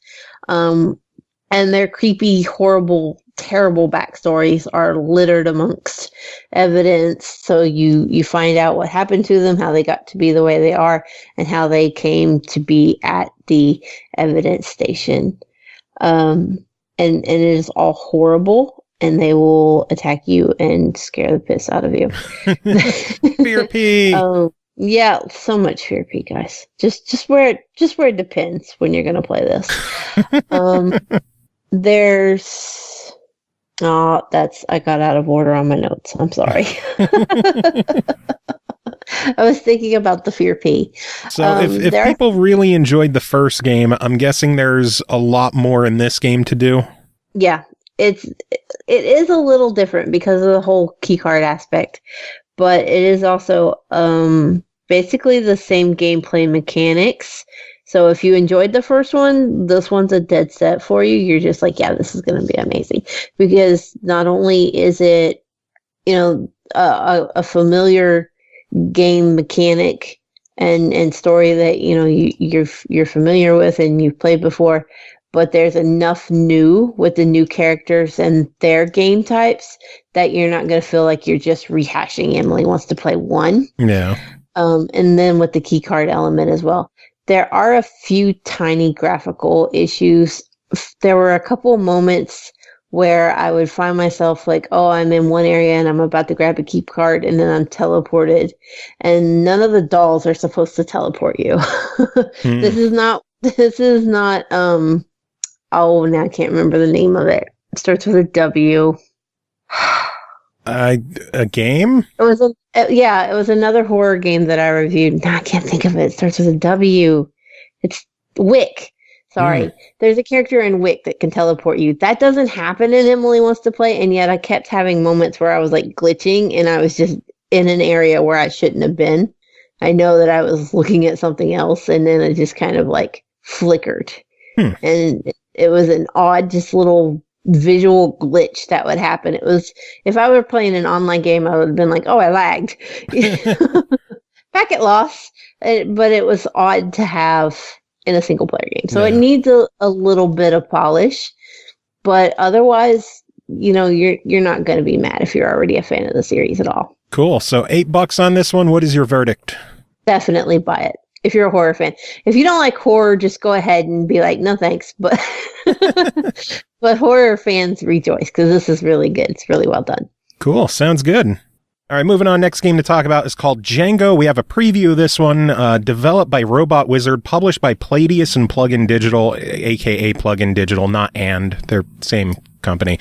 and their creepy, horrible, terrible backstories are littered amongst evidence. So you find out what happened to them, how they got to be the way they are, and how they came to be at the evidence station. And it is all horrible. And they will attack you and scare the piss out of you. Fear P. Yeah, so much Fear P, guys. Just where it depends when you're gonna play this. I got out of order on my notes. I'm sorry. I was thinking about the Fear P. So if people really enjoyed the first game, I'm guessing there's a lot more in this game to do. Yeah. It is a little different because of the whole keycard aspect, but it is also basically the same gameplay mechanics. So if you enjoyed the first one, this one's a dead set for you. You're just like, yeah, this is going to be amazing, because not only is it, a familiar game mechanic and story that you're familiar with and you've played before, but there's enough new with the new characters and their game types that you're not going to feel like you're just rehashing Emily Wants to Play 1. Yeah. And then with the key card element as well. There are a few tiny graphical issues. There were a couple moments where I would find myself like, oh, I'm in one area and I'm about to grab a key card, and then I'm teleported. And none of the dolls are supposed to teleport you. This is not, oh, now I can't remember the name of it. It starts with a W. A game? It was another horror game that I reviewed. Now I can't think of it. It starts with a W. Wick. Sorry. There's a character in Wick that can teleport you. That doesn't happen in Emily Wants to Play, and yet I kept having moments where I was like glitching and I was just in an area where I shouldn't have been. I know that I was looking at something else, and then it just kind of like flickered. And it was an odd, just little visual glitch that would happen. It was, if I were playing an online game, I would have been like, oh, I lagged. Packet loss. But it was odd to have in a single player game. So it needs a little bit of polish, but otherwise, you know, you're not going to be mad if you're already a fan of the series at all. Cool. So $8 on this one. What is your verdict? Definitely buy it if you're a horror fan. If you don't like horror, just go ahead and be like, no thanks. But but horror fans rejoice because this is really good. It's really well done. Cool. Sounds good. All right, moving on. Next game to talk about is called Django. We have a preview of this one, developed by Robot Wizard, published by Palladius and Plugin Digital, aka Plugin Digital, not and. They're same company.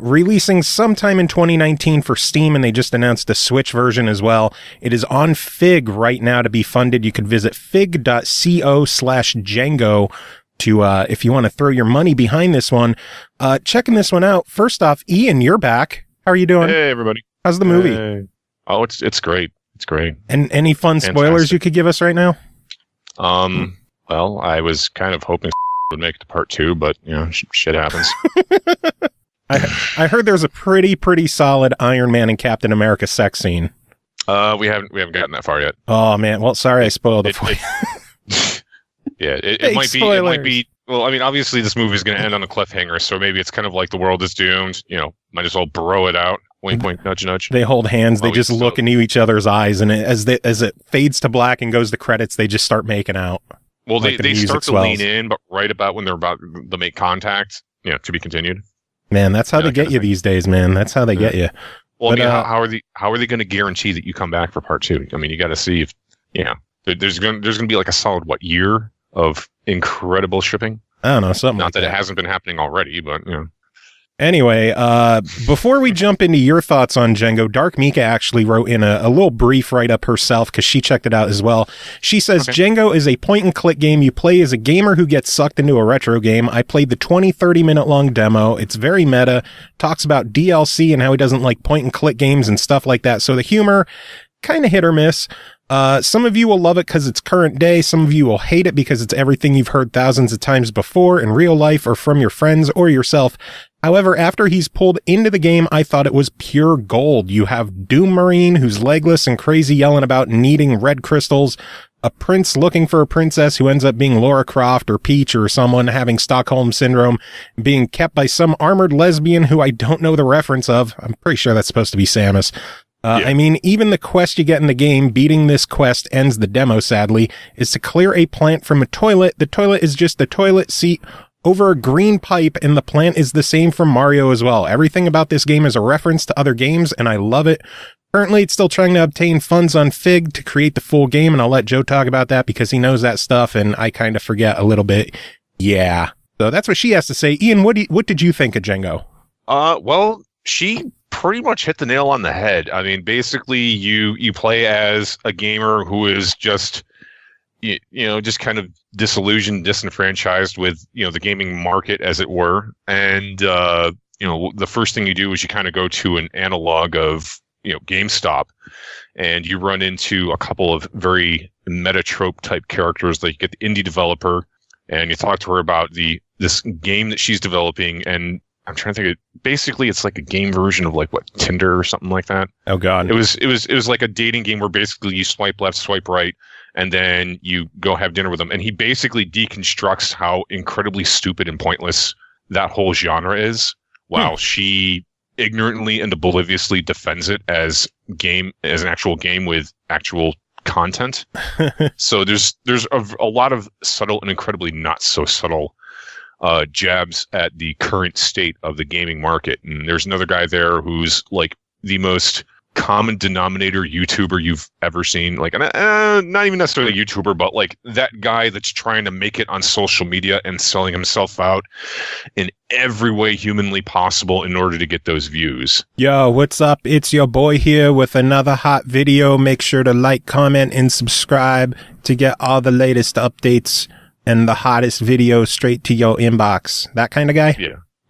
Releasing sometime in 2019 for Steam, and they just announced a Switch version as well. It is on Fig right now to be funded. You could visit fig.co/Django to, if you want to throw your money behind this one. Checking this one out. First off, Ian, you're back. How are you doing? Hey, everybody. How's the movie? Oh, it's great. It's great. And any fun spoilers you could give us right now? Well, I was kind of hoping would make it to part 2, but you know, shit happens. I heard there's a pretty solid Iron Man and Captain America sex scene. We haven't gotten that far yet. Oh man, well sorry I spoiled it for you. Yeah, it might be. Well, I mean, obviously this movie is going to end on a cliffhanger, so maybe it's kind of like the world is doomed. You know, might as well bro it out. Wink, wink, nudge, nudge. They hold hands. They just look into each other's eyes, and as it fades to black and goes to credits, they just start making out. Well, like they start to lean in, but right about when they're about to make contact, you know, to be continued. Man, that's how they get you these days, man. That's how they get you. Well, but, I mean, how are they going to guarantee that you come back for part 2? I mean, you got to see if there's going to be like a solid year of incredible shipping. I don't know, something. Not that it hasn't been happening already, but you know. Anyway, before we jump into your thoughts on Django, Dark Mika actually wrote in a little brief write-up herself because she checked it out as well. She says, Django is a point-and-click game you play as a gamer who gets sucked into a retro game. I played the 30-minute long demo. It's very meta, talks about DLC and how he doesn't like point-and-click games and stuff like that. So the humor, kind of hit or miss. Some of you will love it because it's current day. Some of you will hate it because it's everything you've heard thousands of times before in real life or from your friends or yourself. However, after he's pulled into the game, I thought it was pure gold. You have Doom Marine, who's legless and crazy, yelling about needing red crystals, a prince looking for a princess who ends up being Lara Croft or Peach or someone having Stockholm Syndrome, being kept by some armored lesbian who I don't know the reference of. I'm pretty sure that's supposed to be Samus. I mean, even the quest you get in the game, beating this quest ends the demo, sadly, is to clear a plant from a toilet. The toilet is just the toilet seat over a green pipe, and the plant is the same from Mario as well. Everything about this game is a reference to other games, and I love it. Currently, it's still trying to obtain funds on Fig to create the full game, and I'll let Joe talk about that because he knows that stuff, and I kind of forget a little bit. Yeah. So that's what she has to say. Ian, what did you think of Django? Well, she pretty much hit the nail on the head. I mean, basically, you play as a gamer who is just, you know, just kind of disillusioned, disenfranchised with, you know, the gaming market, as it were. And, you know, the first thing you do is you kind of go to an analog of, you know, GameStop, and you run into a couple of very metatrope type characters. Like you get the indie developer, and you talk to her about this game that she's developing, and I'm trying to think of, basically it's like a game version of like Tinder or something like that. Oh god. It was like a dating game where basically you swipe left, swipe right, and then you go have dinner with them. And he basically deconstructs how incredibly stupid and pointless that whole genre is, while she ignorantly and obliviously defends it as an actual game with actual content. So there's a lot of subtle and incredibly not so subtle jabs at the current state of the gaming market. And there's another guy there who's like the most common denominator YouTuber you've ever seen. Like, not even necessarily a YouTuber, but like that guy that's trying to make it on social media and selling himself out in every way humanly possible in order to get those views. Yo, what's up? It's your boy here with another hot video. Make sure to like, comment, and subscribe to get all the latest updates and the hottest video straight to your inbox. That kind of guy?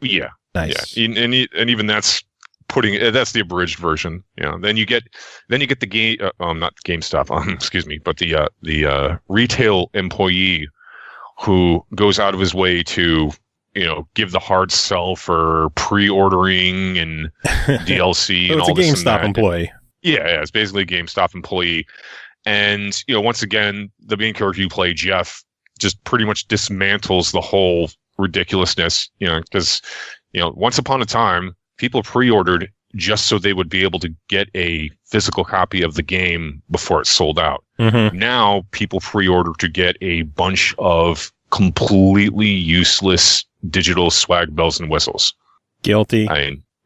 Yeah. Nice. Yeah. And even that's that's the abridged version. Then you get the game, not GameStop, excuse me, but the retail employee who goes out of his way to, give the hard sell for pre-ordering and DLC So and it's all a this. GameStop employee. Yeah, it's basically a GameStop employee. And, once again, the main character you play, Jeff, just pretty much dismantles the whole ridiculousness, because, once upon a time, people pre-ordered just so they would be able to get a physical copy of the game before it sold out. Mm-hmm. Now people pre-order to get a bunch of completely useless digital swag bells and whistles. Guilty.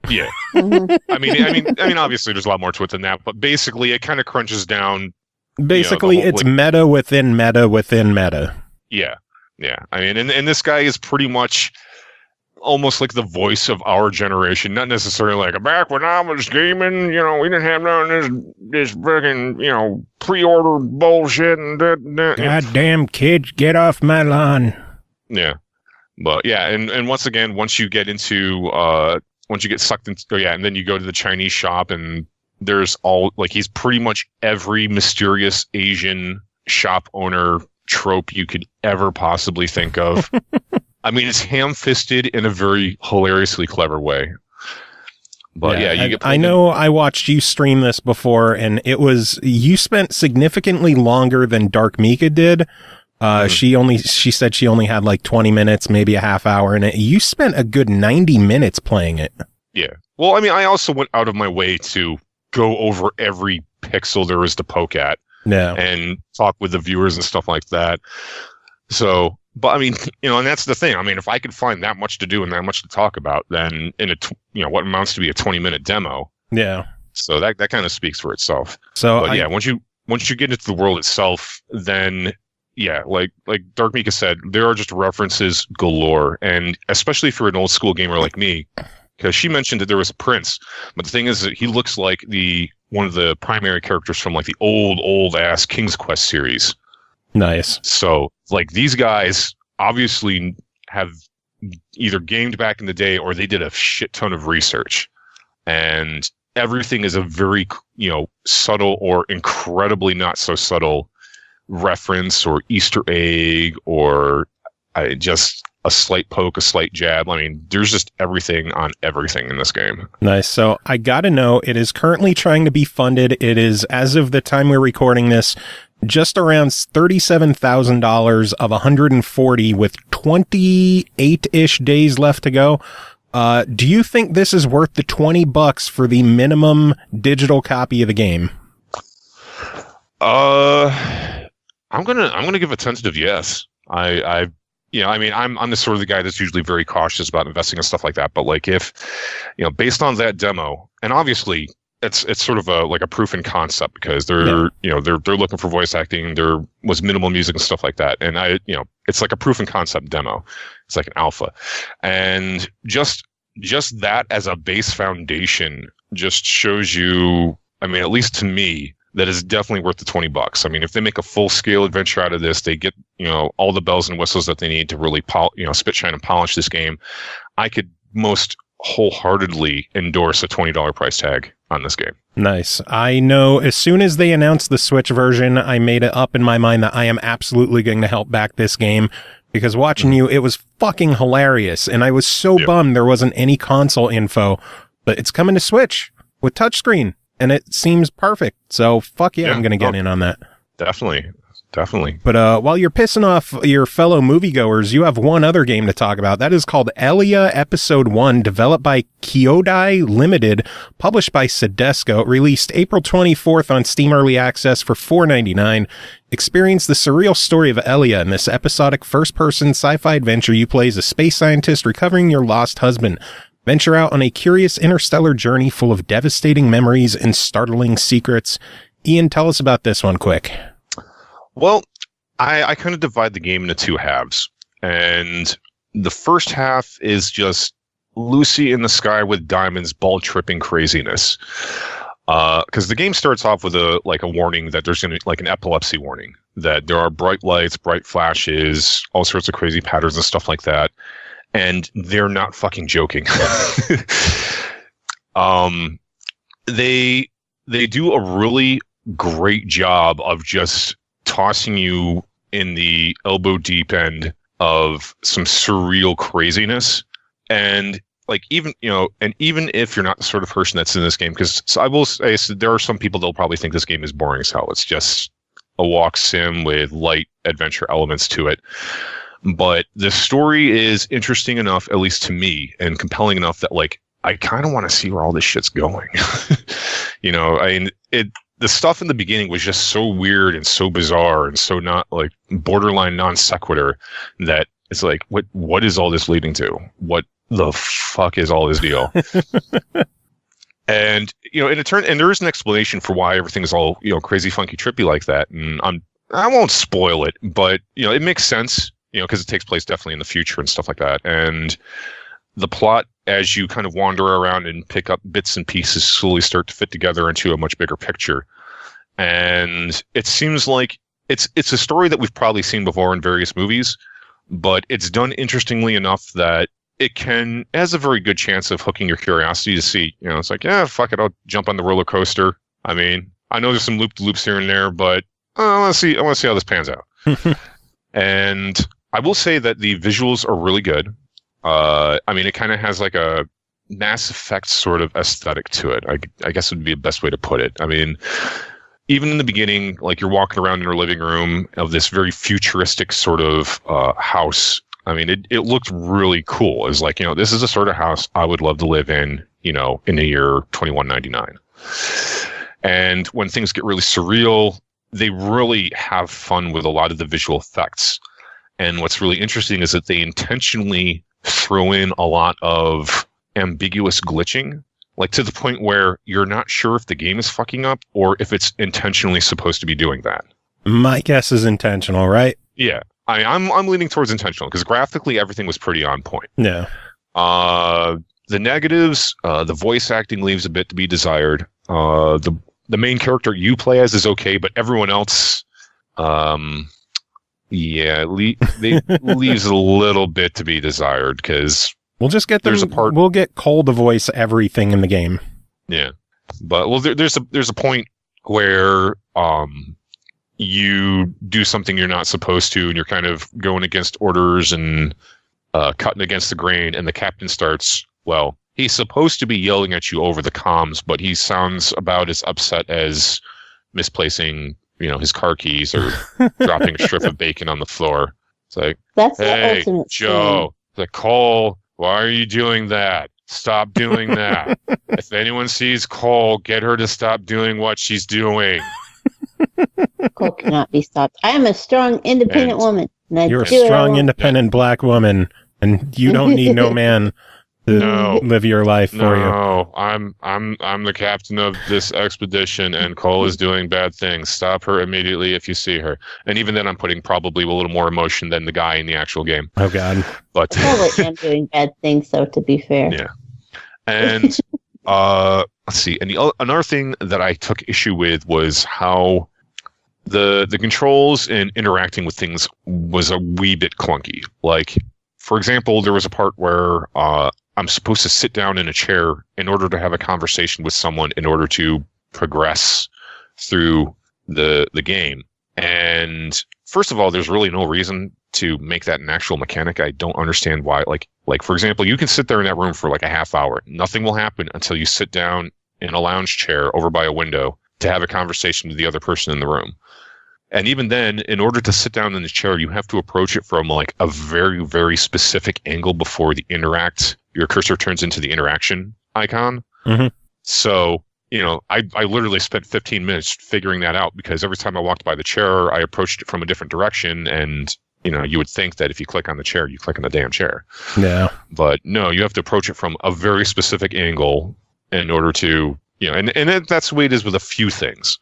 Yeah. I mean, obviously there's a lot more to it than that, but basically it kind of crunches down. Basically, it's meta within meta within meta. Yeah. I mean, and this guy is pretty much almost like the voice of our generation, not necessarily like back when I was gaming, we didn't have none of this freaking, pre-order bullshit and that. Goddamn kids, get off my lawn. Yeah. But yeah, and once again, once you get sucked into, and then you go to the Chinese shop and there's he's pretty much every mysterious Asian shop owner trope you could ever possibly think of. I mean, it's ham-fisted in a very hilariously clever way. But I know I watched you stream this before, and you spent significantly longer than Dark Mika did. She said she only had like 20 minutes, maybe a half hour, and you spent a good 90 minutes playing it. Yeah. Well, I mean, I also went out of my way to go over every pixel there is to poke at. Yeah. And talk with the viewers and stuff like that. So, but I mean, and that's the thing. I mean, if I could find that much to do and that much to talk about, then in what amounts to be a 20-minute demo. Yeah. So that kind of speaks for itself. So, but once you get into the world itself, then like Dark Mika said, there are just references galore, and especially for an old school gamer like me, because she mentioned that there was a prince, but the thing is that he looks like one of the primary characters from like the old ass King's Quest series. Nice. So, like, these guys obviously have either gamed back in the day or they did a shit ton of research. And everything is a very, subtle or incredibly not so subtle reference or Easter egg or just a slight poke, a slight jab. I mean, there's just everything on everything in this game. Nice. So I got to know, it is currently trying to be funded. It is, as of the time we're recording this, just around $37,000 of 140 with 28-ish days left to go. Do you think this is worth the $20 for the minimum digital copy of the game? I'm gonna give a tentative yes. I'm the sort of the guy that's usually very cautious about investing in stuff like that. But like if, based on that demo, and obviously it's sort of a proof in concept because they're looking for voice acting. There was minimal music and stuff like that. And it's like a proof in concept demo. It's like an alpha. And just that as a base foundation just shows you, I mean, at least to me, that is definitely worth the $20. I mean, if they make a full scale adventure out of this, they get, all the bells and whistles that they need to really spit, shine, and polish this game. I could most wholeheartedly endorse a $20 price tag on this game. Nice. I know as soon as they announced the Switch version, I made it up in my mind that I am absolutely going to help back this game because watching you, it was fucking hilarious. And I was so bummed there wasn't any console info, but it's coming to Switch with touchscreen. And it seems perfect. So, fuck yeah, I'm going to get in on that. Definitely. But while you're pissing off your fellow moviegoers, you have one other game to talk about. That is called Elia Episode 1, developed by Kyodai Limited, published by Codestalkers, released April 24th on Steam Early Access for $4.99. Experience the surreal story of Elia in this episodic first-person sci-fi adventure. You play as a space scientist recovering your lost husband. Venture out on a curious interstellar journey full of devastating memories and startling secrets. Ian, tell us about this one quick. Well, I kind of divide the game into two halves. And the first half is just Lucy in the sky with diamonds, ball tripping craziness. because the game starts off with a warning that there's going to like an epilepsy warning, that there are bright lights, bright flashes, all sorts of crazy patterns and stuff like that. And they're not fucking joking. They do a really great job of just tossing you in the elbow deep end of some surreal craziness. And like, even if you're not the sort of person that's in this game, because I will say, so there are some people that'll probably think this game is boring as hell. It's just a walk sim with light adventure elements to it. But the story is interesting enough, at least to me, and compelling enough that like I kind of want to see where all this shit's going. The stuff in the beginning was just so weird and so bizarre and so not like borderline non sequitur that it's like, what is all this leading to? What the fuck is all this deal? And and there is an explanation for why everything is all crazy, funky, trippy like that. And I won't spoil it, but it makes sense. Because it takes place definitely in the future and stuff like that. And the plot, as you kind of wander around and pick up bits and pieces, slowly start to fit together into a much bigger picture. And it seems like it's a story that we've probably seen before in various movies, but it's done interestingly enough that it has a very good chance of hooking your curiosity to see, it's like, yeah, fuck it, I'll jump on the roller coaster. I mean, I know there's some loop-de-loops here and there, but I want to see how this pans out. And I will say that the visuals are really good. It kind of has like a Mass Effect sort of aesthetic to it. I guess would be the best way to put it. I mean, even in the beginning, like you're walking around in your living room of this very futuristic sort of house. I mean, it looked really cool. It's like, this is the sort of house I would love to live in the year 2199. And when things get really surreal, they really have fun with a lot of the visual effects. And what's really interesting is that they intentionally throw in a lot of ambiguous glitching, like to the point where you're not sure if the game is fucking up or if it's intentionally supposed to be doing that. My guess is intentional, right? Yeah. I'm leaning towards intentional because graphically everything was pretty on point. Yeah. The negatives, the voice acting leaves a bit to be desired. The main character you play as is okay, but everyone else, leaves a little bit to be desired because we'll just get we'll get Cole to voice everything in the game. Yeah, but there's a point where you do something you're not supposed to, and you're kind of going against orders and cutting against the grain, and the captain starts. Well, he's supposed to be yelling at you over the comms, but he sounds about as upset as misplacing his car keys or dropping a strip of bacon on the floor. It's like, that's hey, the ultimate Joe, the Cole, why are you doing that? Stop doing that. If anyone sees Cole, get her to stop doing what she's doing. Cole cannot be stopped. I am a strong, independent woman. You're a strong, independent black woman, and you don't need no man to live your life for you. No, I'm the captain of this expedition, and Cole is doing bad things. Stop her immediately if you see her. And even then, I'm putting probably a little more emotion than the guy in the actual game. Oh God! But I'm doing bad things, so to be fair. Yeah. And let's see. And another thing that I took issue with was how the controls and interacting with things was a wee bit clunky. Like, for example, there was a part where I'm supposed to sit down in a chair in order to have a conversation with someone in order to progress through the game. And first of all, there's really no reason to make that an actual mechanic. I don't understand why. Like for example, you can sit there in that room for like a half hour. Nothing will happen until you sit down in a lounge chair over by a window to have a conversation with the other person in the room. And even then, in order to sit down in the chair, you have to approach it from like a very, very specific angle before your cursor turns into the interaction icon. Mm-hmm. So, I literally spent 15 minutes figuring that out because every time I walked by the chair, I approached it from a different direction. And, you would think that if you click on the chair, you click on the damn chair. Yeah. But no, you have to approach it from a very specific angle in order to, and that's the way it is with a few things.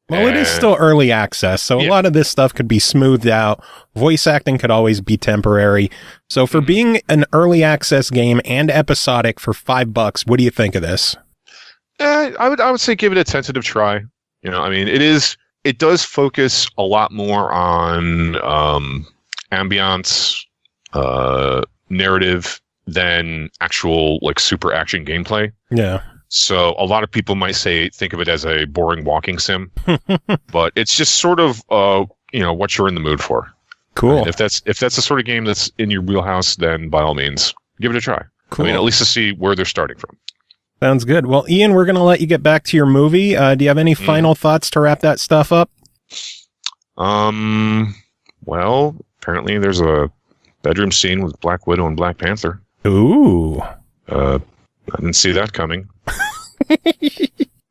Well, it is still early access, so a lot of this stuff could be smoothed out. Voice acting could always be temporary. So for being an early access game and episodic for $5, what do you think of this? I would say give it a tentative try. You know, I mean, it does focus a lot more on ambiance, narrative than actual like super action gameplay. Yeah. So a lot of people might think of it as a boring walking sim, but it's just sort of what you're in the mood for. Cool. I mean, if that's the sort of game that's in your wheelhouse, then by all means, give it a try. Cool. I mean, at least to see where they're starting from. Sounds good. Well, Ian, we're going to let you get back to your movie. Do you have any final thoughts to wrap that stuff up? Well, apparently there's a bedroom scene with Black Widow and Black Panther. Ooh. I didn't see that coming.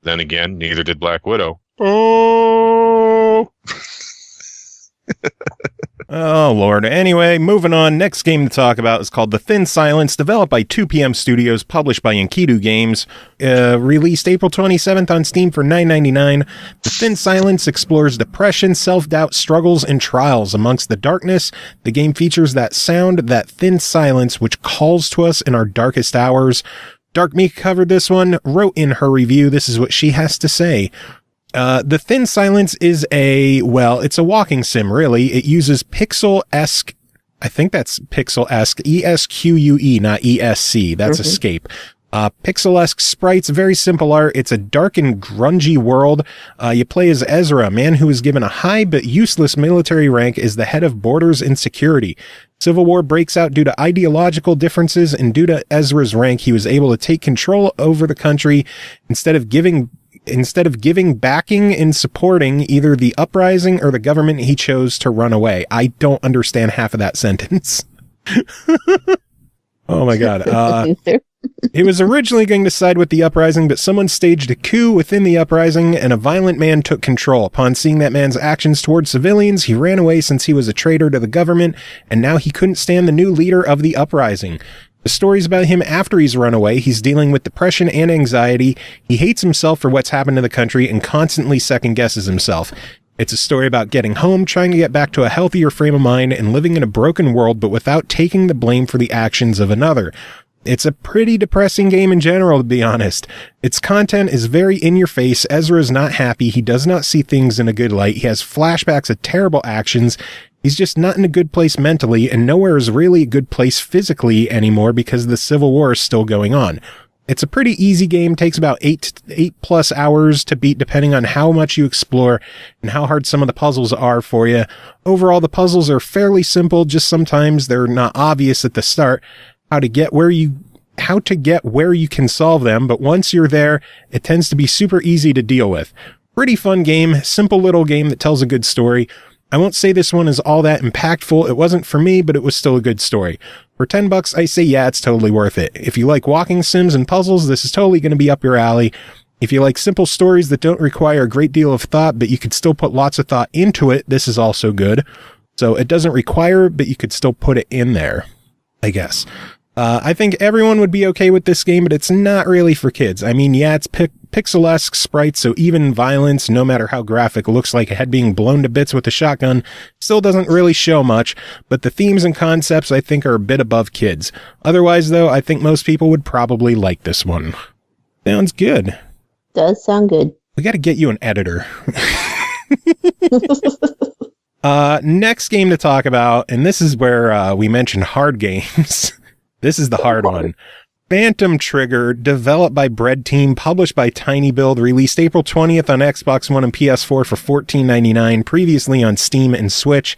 Then again, neither did Black Widow. Oh! Oh, Lord. Anyway, moving on. Next game to talk about is called The Thin Silence, developed by 2PM Studios, published by Enkidu Games, released April 27th on Steam for $9.99. The Thin Silence explores depression, self-doubt, struggles, and trials amongst the darkness. The game features that sound, that thin silence, which calls to us in our darkest hours. Dark Meek covered this one, wrote in her review, this is what she has to say. The Thin Silence is it's a walking sim, really. It uses pixel-esque, I think that's pixel-esque, ESQUE, not ESC. That's escape. Pixel-esque sprites, very simple art. It's a dark and grungy world. You play as Ezra, a man who is given a high but useless military rank as the head of Borders and Security. Civil war breaks out due to ideological differences, and due to Ezra's rank, he was able to take control over the country instead of giving backing and supporting either the uprising or the government. He chose to run away. I don't understand half of that sentence. Oh my God. He was originally going to side with the uprising, but someone staged a coup within the uprising and a violent man took control. Upon seeing that man's actions towards civilians, he ran away since he was a traitor to the government, and now he couldn't stand the new leader of the uprising. The story's about him after he's run away. He's dealing with depression and anxiety. He hates himself for what's happened to the country and constantly second guesses himself. It's a story about getting home, trying to get back to a healthier frame of mind, and living in a broken world, but without taking the blame for the actions of another. It's a pretty depressing game in general, to be honest. Its content is very in your face. Ezra is not happy. He does not see things in a good light. He has flashbacks of terrible actions. He's just not in a good place mentally, and nowhere is really a good place physically anymore because the Civil War is still going on. It's a pretty easy game, takes about 8+ hours to beat depending on how much you explore and how hard some of the puzzles are for you. Overall, the puzzles are fairly simple, just sometimes they're not obvious at the start how to get where you can solve them, but once you're there, it tends to be super easy to deal with. Pretty fun game, simple little game that tells a good story. I won't say this one is all that impactful. It wasn't for me, but it was still a good story. For $10, I say, yeah, it's totally worth it. If you like walking sims and puzzles, this is totally going to be up your alley. If you like simple stories that don't require a great deal of thought, but you could still put lots of thought into it, this is also good. So it doesn't require, but you could still put it in there, I guess. I think everyone would be okay with this game, but it's not really for kids. I mean, yeah, it's pixel-esque sprites, so even violence, no matter how graphic, looks like a head being blown to bits with a shotgun, still doesn't really show much, but the themes and concepts I think are a bit above kids. Otherwise, though, I think most people would probably like this one. Sounds good. Does sound good. We got to get you an editor. Next game to talk about, and this is where we mentioned hard games. This is the hard one. Phantom Trigger, developed by Bread Team, published by Tiny Build, released April 20th on Xbox One and PS4 for $14.99, previously on Steam and Switch.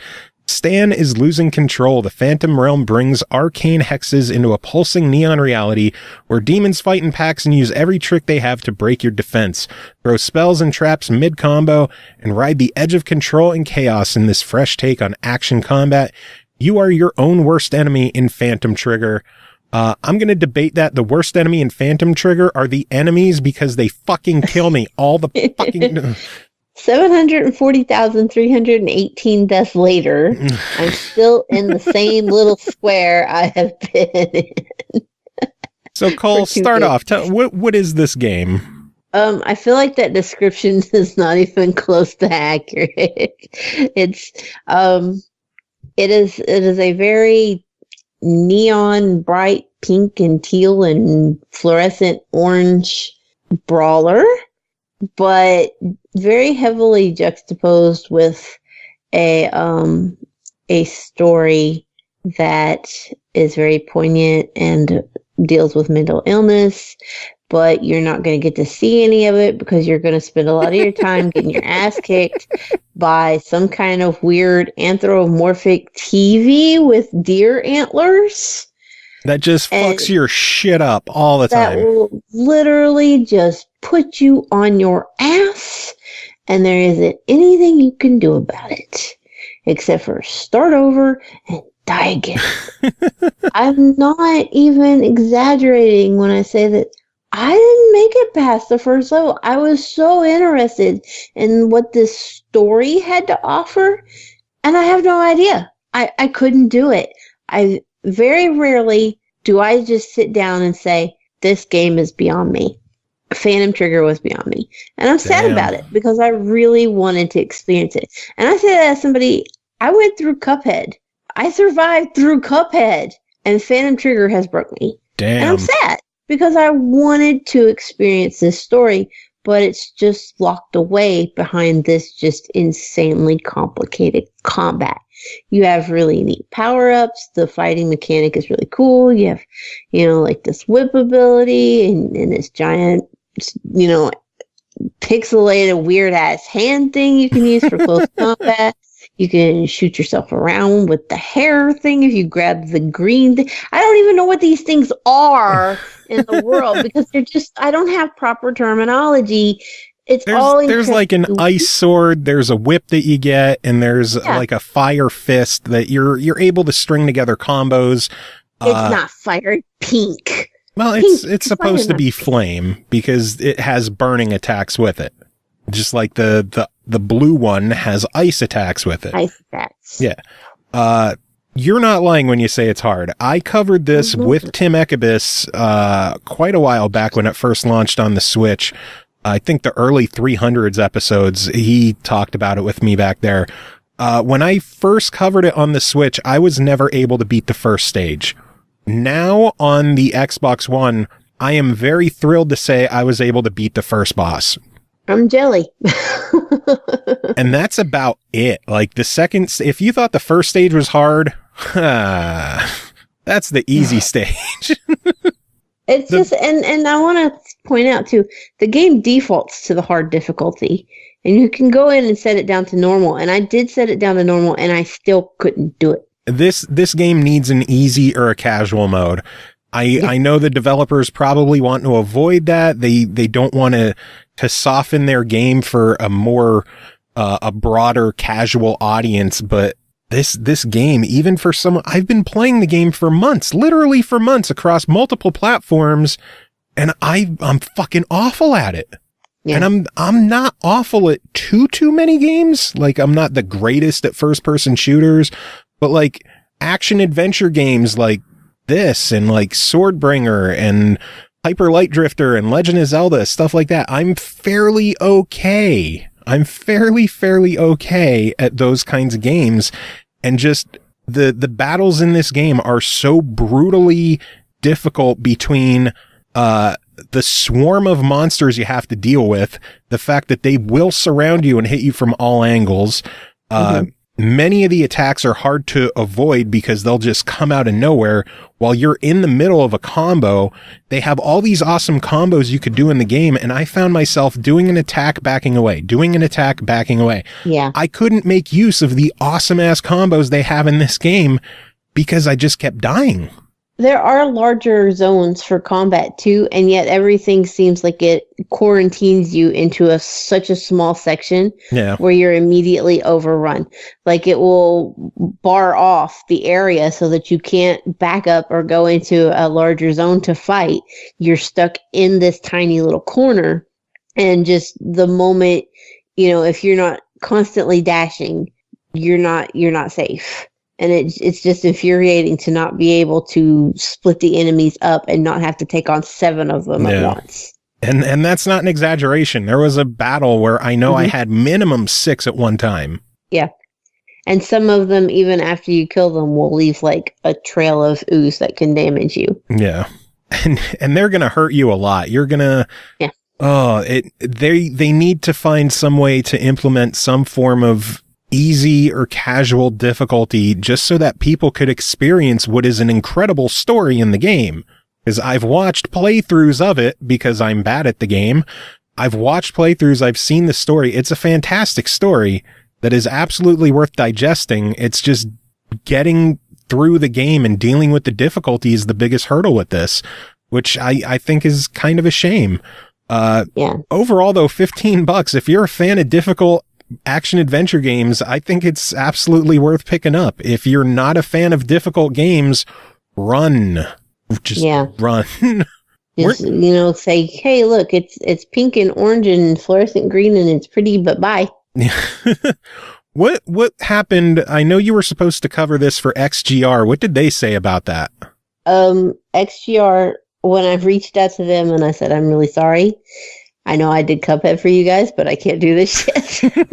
Stan is losing control. The Phantom Realm brings arcane hexes into a pulsing neon reality where demons fight in packs and use every trick they have to break your defense. Throw spells and traps mid-combo and ride the edge of control and chaos in this fresh take on action combat. You are your own worst enemy in Phantom Trigger. I'm going to debate that the worst enemy in Phantom Trigger are the enemies because they fucking kill me all the fucking... 740,318 deaths later, I'm still in the same little square I have been in. So Cole, start off. What is this game? I feel like that description is not even close to accurate. It is a very neon bright pink and teal and fluorescent orange brawler, but very heavily juxtaposed with a story that is very poignant and deals with mental illness, but you're not going to get to see any of it because you're going to spend a lot of your time getting your ass kicked by some kind of weird anthropomorphic TV with deer antlers. That just fucks your shit up all the time. That will literally just put you on your ass, and there isn't anything you can do about it except for start over and die again. I'm not even exaggerating when I say that I didn't make it past the first level. I was so interested in what this story had to offer, and I have no idea. I couldn't do it. I very rarely do I just sit down and say, this game is beyond me. Phantom Trigger was beyond me. And I'm sad about it because I really wanted to experience it. And I say that as somebody, I went through Cuphead. I survived through Cuphead, and Phantom Trigger has broke me. Damn. And I'm sad because I wanted to experience this story, but it's just locked away behind this just insanely complicated combat. You have really neat power-ups. The fighting mechanic is really cool. You have, like this whip ability and this giant, pixelated weird-ass hand thing you can use for close combat. You can shoot yourself around with the hair thing if you grab the green thing. I don't even know what these things are in the world because I don't have proper terminology. There's like an ice sword, there's a whip that you get, and there's like a fire fist that you're able to string together combos. It's not fire, pink. Well, it's supposed to be flame because it has burning attacks with it. Just like the blue one has ice attacks with it. Ice attacks. Yeah. You're not lying when you say it's hard. I covered this with Tim Ekibis quite a while back when it first launched on the Switch. I think the early 300s episodes, he talked about it with me back there. When I first covered it on the Switch, I was never able to beat the first stage. Now on the Xbox One, I am very thrilled to say I was able to beat the first boss. I'm jelly. And that's about it. Like if you thought the first stage was hard, that's the easy stage. It's just, and I want to point out too, the game defaults to the hard difficulty, and you can go in and set it down to normal. And I did set it down to normal, and I still couldn't do it. This game needs an easy or a casual mode. I know the developers probably want to avoid that. They don't want to soften their game for a more a broader casual audience, but this game, even for someone, I've been playing the game for months, literally for months across multiple platforms, and I'm fucking awful at it. Yeah. And I'm not awful at too many games. Like, I'm not the greatest at first person shooters, but like action adventure games like this and like Swordbringer and Hyper Light Drifter and Legend of Zelda, stuff like that, I'm fairly okay. I'm fairly okay at those kinds of games. And just the battles in this game are so brutally difficult between the swarm of monsters you have to deal with, the fact that they will surround you and hit you from all angles. Many of the attacks are hard to avoid because they'll just come out of nowhere while you're in the middle of a combo. They have all these awesome combos you could do in the game, and I found myself doing an attack, backing away, doing an attack, backing away. Yeah. I couldn't make use of the awesome ass combos they have in this game because I just kept dying. There are larger zones for combat too, and yet everything seems like it quarantines you into such a small section where you're immediately overrun. Like, it will bar off the area so that you can't back up or go into a larger zone to fight. You're stuck in this tiny little corner, and just the moment, if you're not constantly dashing, you're not safe. And it's just infuriating to not be able to split the enemies up and not have to take on 7 of them at once. And that's not an exaggeration. There was a battle where I know I had minimum 6 at one time. Yeah. And some of them, even after you kill them, will leave like a trail of ooze that can damage you. Yeah. And they're going to hurt you a lot. You're going to... Yeah. They need to find some way to implement some form of easy or casual difficulty just so that people could experience what is an incredible story in the game. Because I've watched playthroughs of it because I'm bad at the game. I've watched playthroughs. I've seen the story. It's a fantastic story that is absolutely worth digesting. It's just getting through the game and dealing with the difficulty is the biggest hurdle with this, which I think is kind of a shame. Overall though, $15, if you're a fan of difficult action adventure games, I think it's absolutely worth picking up. If you're not a fan of difficult games, run. Just run. Just, say, hey, look, it's pink and orange and fluorescent green and it's pretty, but bye. What happened? I know you were supposed to cover this for XGR. What did they say about that? XGR, when I've reached out to them and I said, I'm really sorry. I know I did Cuphead for you guys, but I can't do this shit.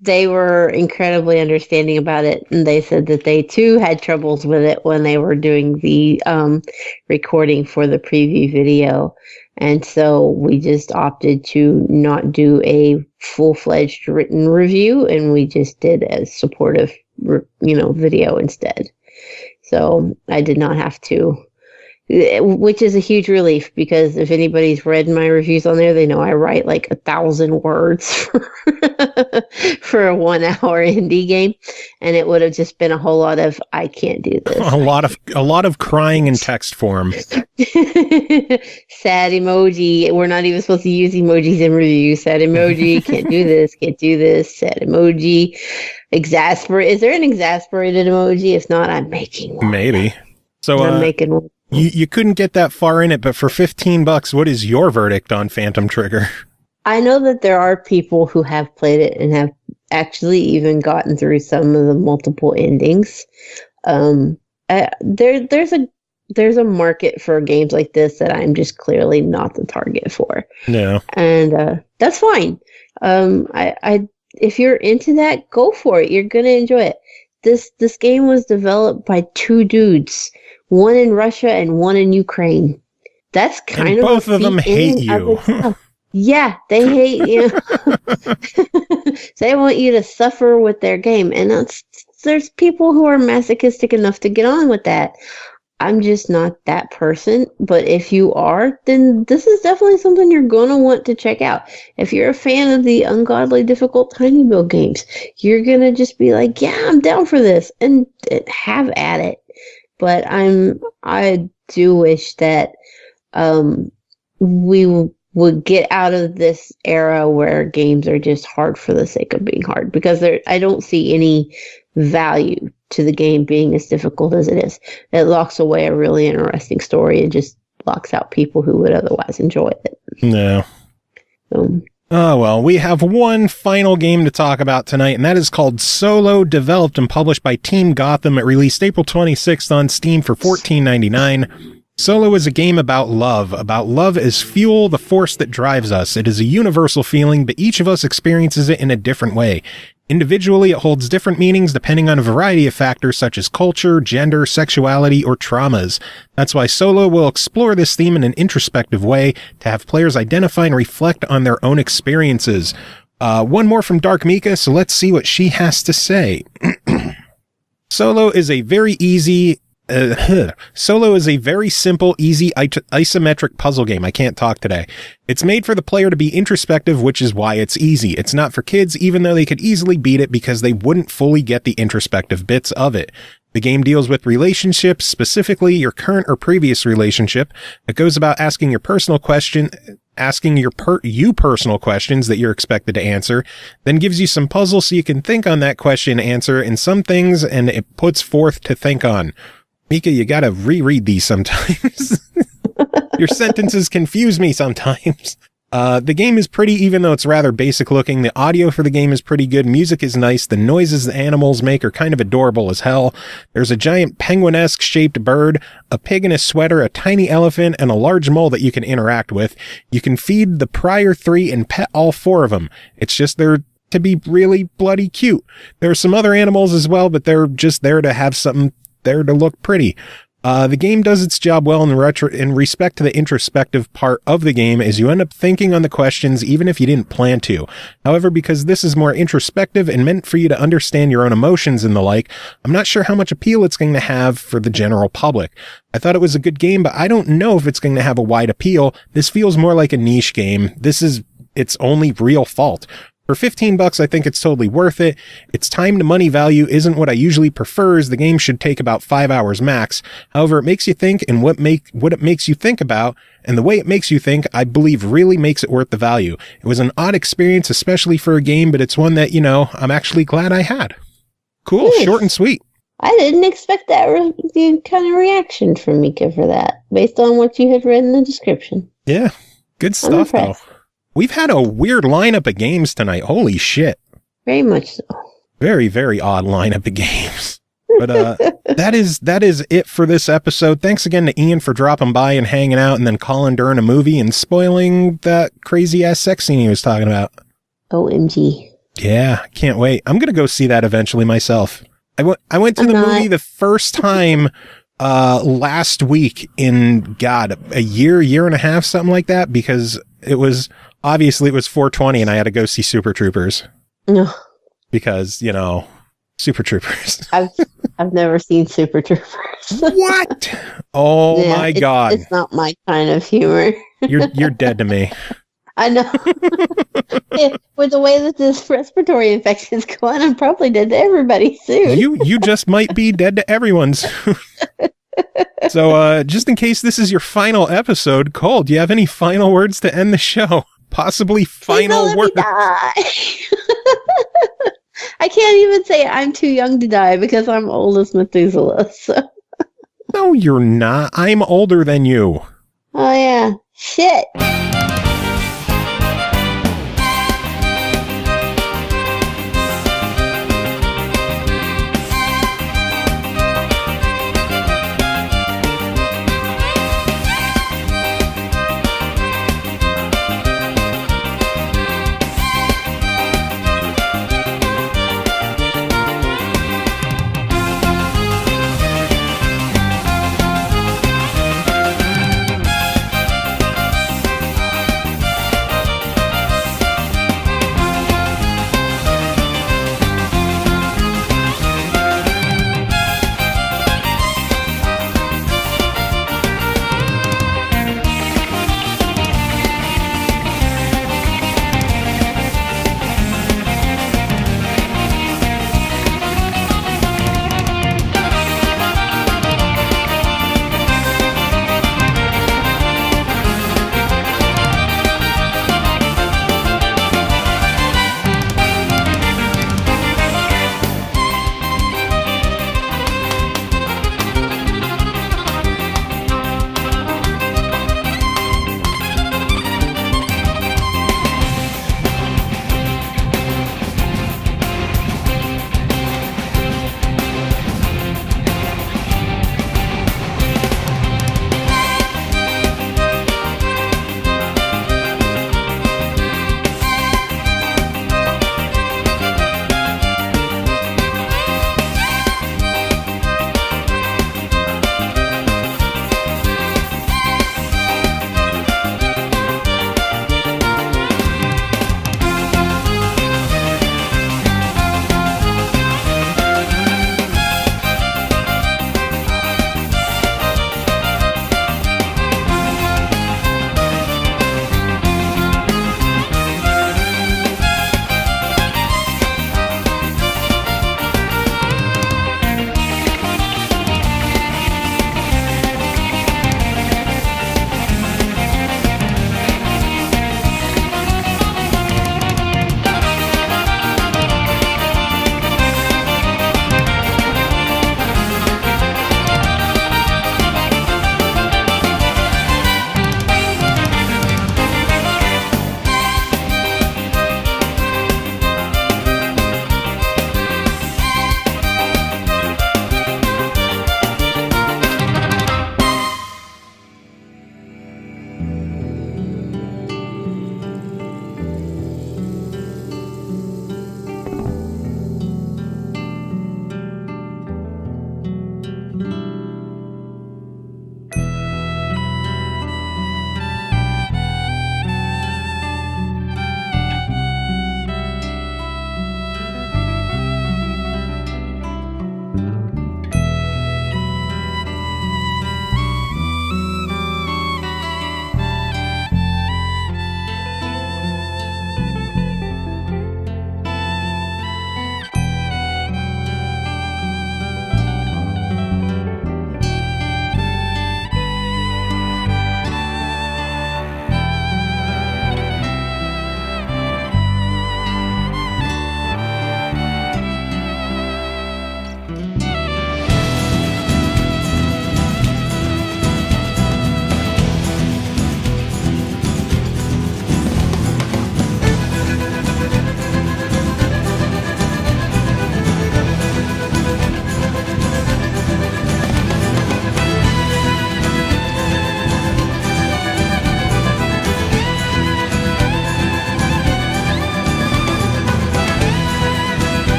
They were incredibly understanding about it, and they said that they too had troubles with it when they were doing the recording for the preview video. And so we just opted to not do a full-fledged written review, and we just did a supportive, video instead. So I did not have to, which is a huge relief, because if anybody's read my reviews on there, they know I write like 1,000 words for a 1-hour indie game, and it would have just been a whole lot of I can't do this. A lot of crying in text form. Sad emoji. We're not even supposed to use emojis in reviews. Sad emoji. Can't do this. Can't do this. Sad emoji. Is there an exasperated emoji? If not, I'm making one. Maybe. So I'm making one. You couldn't get that far in it, but for $15, what is your verdict on Phantom Trigger? I know that there are people who have played it and have actually even gotten through some of the multiple endings. There's a market for games like this that I'm just clearly not the target for. No, and that's fine. If you're into that, go for it. You're gonna enjoy it. This game was developed by two dudes. One in Russia and one in Ukraine. That's kind of both of them hate you. Yeah, they hate you. They want you to suffer with their game, and there's people who are masochistic enough to get on with that. I'm just not that person, but if you are, then this is definitely something you're going to want to check out. If you're a fan of the ungodly difficult tiny build games, you're going to just be like, yeah, I'm down for this, and have at it. But I do wish that we would get out of this era where games are just hard for the sake of being hard, because I don't see any value to the game being as difficult as it is. It locks away a really interesting story and just blocks out people who would otherwise enjoy it. No. Oh, well, we have one final game to talk about tonight, and that is called Solo, developed and published by Team Gotham. It released April 26th on Steam for $14.99. Solo is a game about love as fuel, the force that drives us. It is a universal feeling, but each of us experiences it in a different way. Individually, it holds different meanings depending on a variety of factors such as culture, gender, sexuality, or traumas. That's why Solo will explore this theme in an introspective way to have players identify and reflect on their own experiences. One more from Dark Mika, so let's see what she has to say. Solo is a very simple, easy isometric puzzle game. I can't talk today. It's made for the player to be introspective, which is why it's easy. It's not for kids, even though they could easily beat it because they wouldn't fully get the introspective bits of it. The game deals with relationships, specifically your current or previous relationship. It goes about asking your personal questions that you're expected to answer, then gives you some puzzles so you can think on that question and answer, and some things, and it puts forth to think on. Mika, you gotta reread these sometimes. Your sentences confuse me sometimes. The game is pretty, even though it's rather basic looking. The audio for the game is pretty good. Music is nice. The noises the animals make are kind of adorable as hell. There's a giant penguin-esque shaped bird, a pig in a sweater, a tiny elephant, and a large mole that you can interact with. You can feed the prior 3 and pet all 4 of them. It's just they're to be really bloody cute. There are some other animals as well, but they're just there to have something there to look pretty. The game does its job well in respect to the introspective part of the game, as you end up thinking on the questions even if you didn't plan to. However, because this is more introspective and meant for you to understand your own emotions and the like, I'm not sure how much appeal it's going to have for the general public. I thought it was a good game, but I don't know if it's going to have a wide appeal. This feels more like a niche game. This is its only real fault. For $15, I think it's totally worth it. Its time to money value isn't what I usually prefer, as the game should take about 5 hours max. However, it makes you think, and what it makes you think about, and the way it makes you think, I believe really makes it worth the value. It was an odd experience, especially for a game, but it's one that, I'm actually glad I had. Cool, Nice. Short and sweet. I didn't expect that kind of reaction from Mika for that, based on what you had read in the description. Yeah, good stuff, though. impressed. We've had a weird lineup of games tonight. Holy shit. Very much so. Very, very odd lineup of games. But that is it for this episode. Thanks again to Ian for dropping by and hanging out, and then calling during a movie and spoiling that crazy ass sex scene he was talking about. OMG. Yeah, can't wait. I'm gonna go see that eventually myself. I went to the movie the first time last week in a year and a half, something like that, because it was 420 and I had to go see Super Troopers. No. Because, Super Troopers. I've never seen Super Troopers. What? Oh Yeah, my God. It's not my kind of humor. You're dead to me. I know. Yeah, with the way that this respiratory infection is going, I'm probably dead to everybody soon. You just might be dead to everyone soon. So, just in case this is your final episode, Cole, do you have any final words to end the show? Possibly final words. I can't even say I'm too young to die because I'm old as Methuselah. So. No, you're not. I'm older than you. Oh yeah. Shit.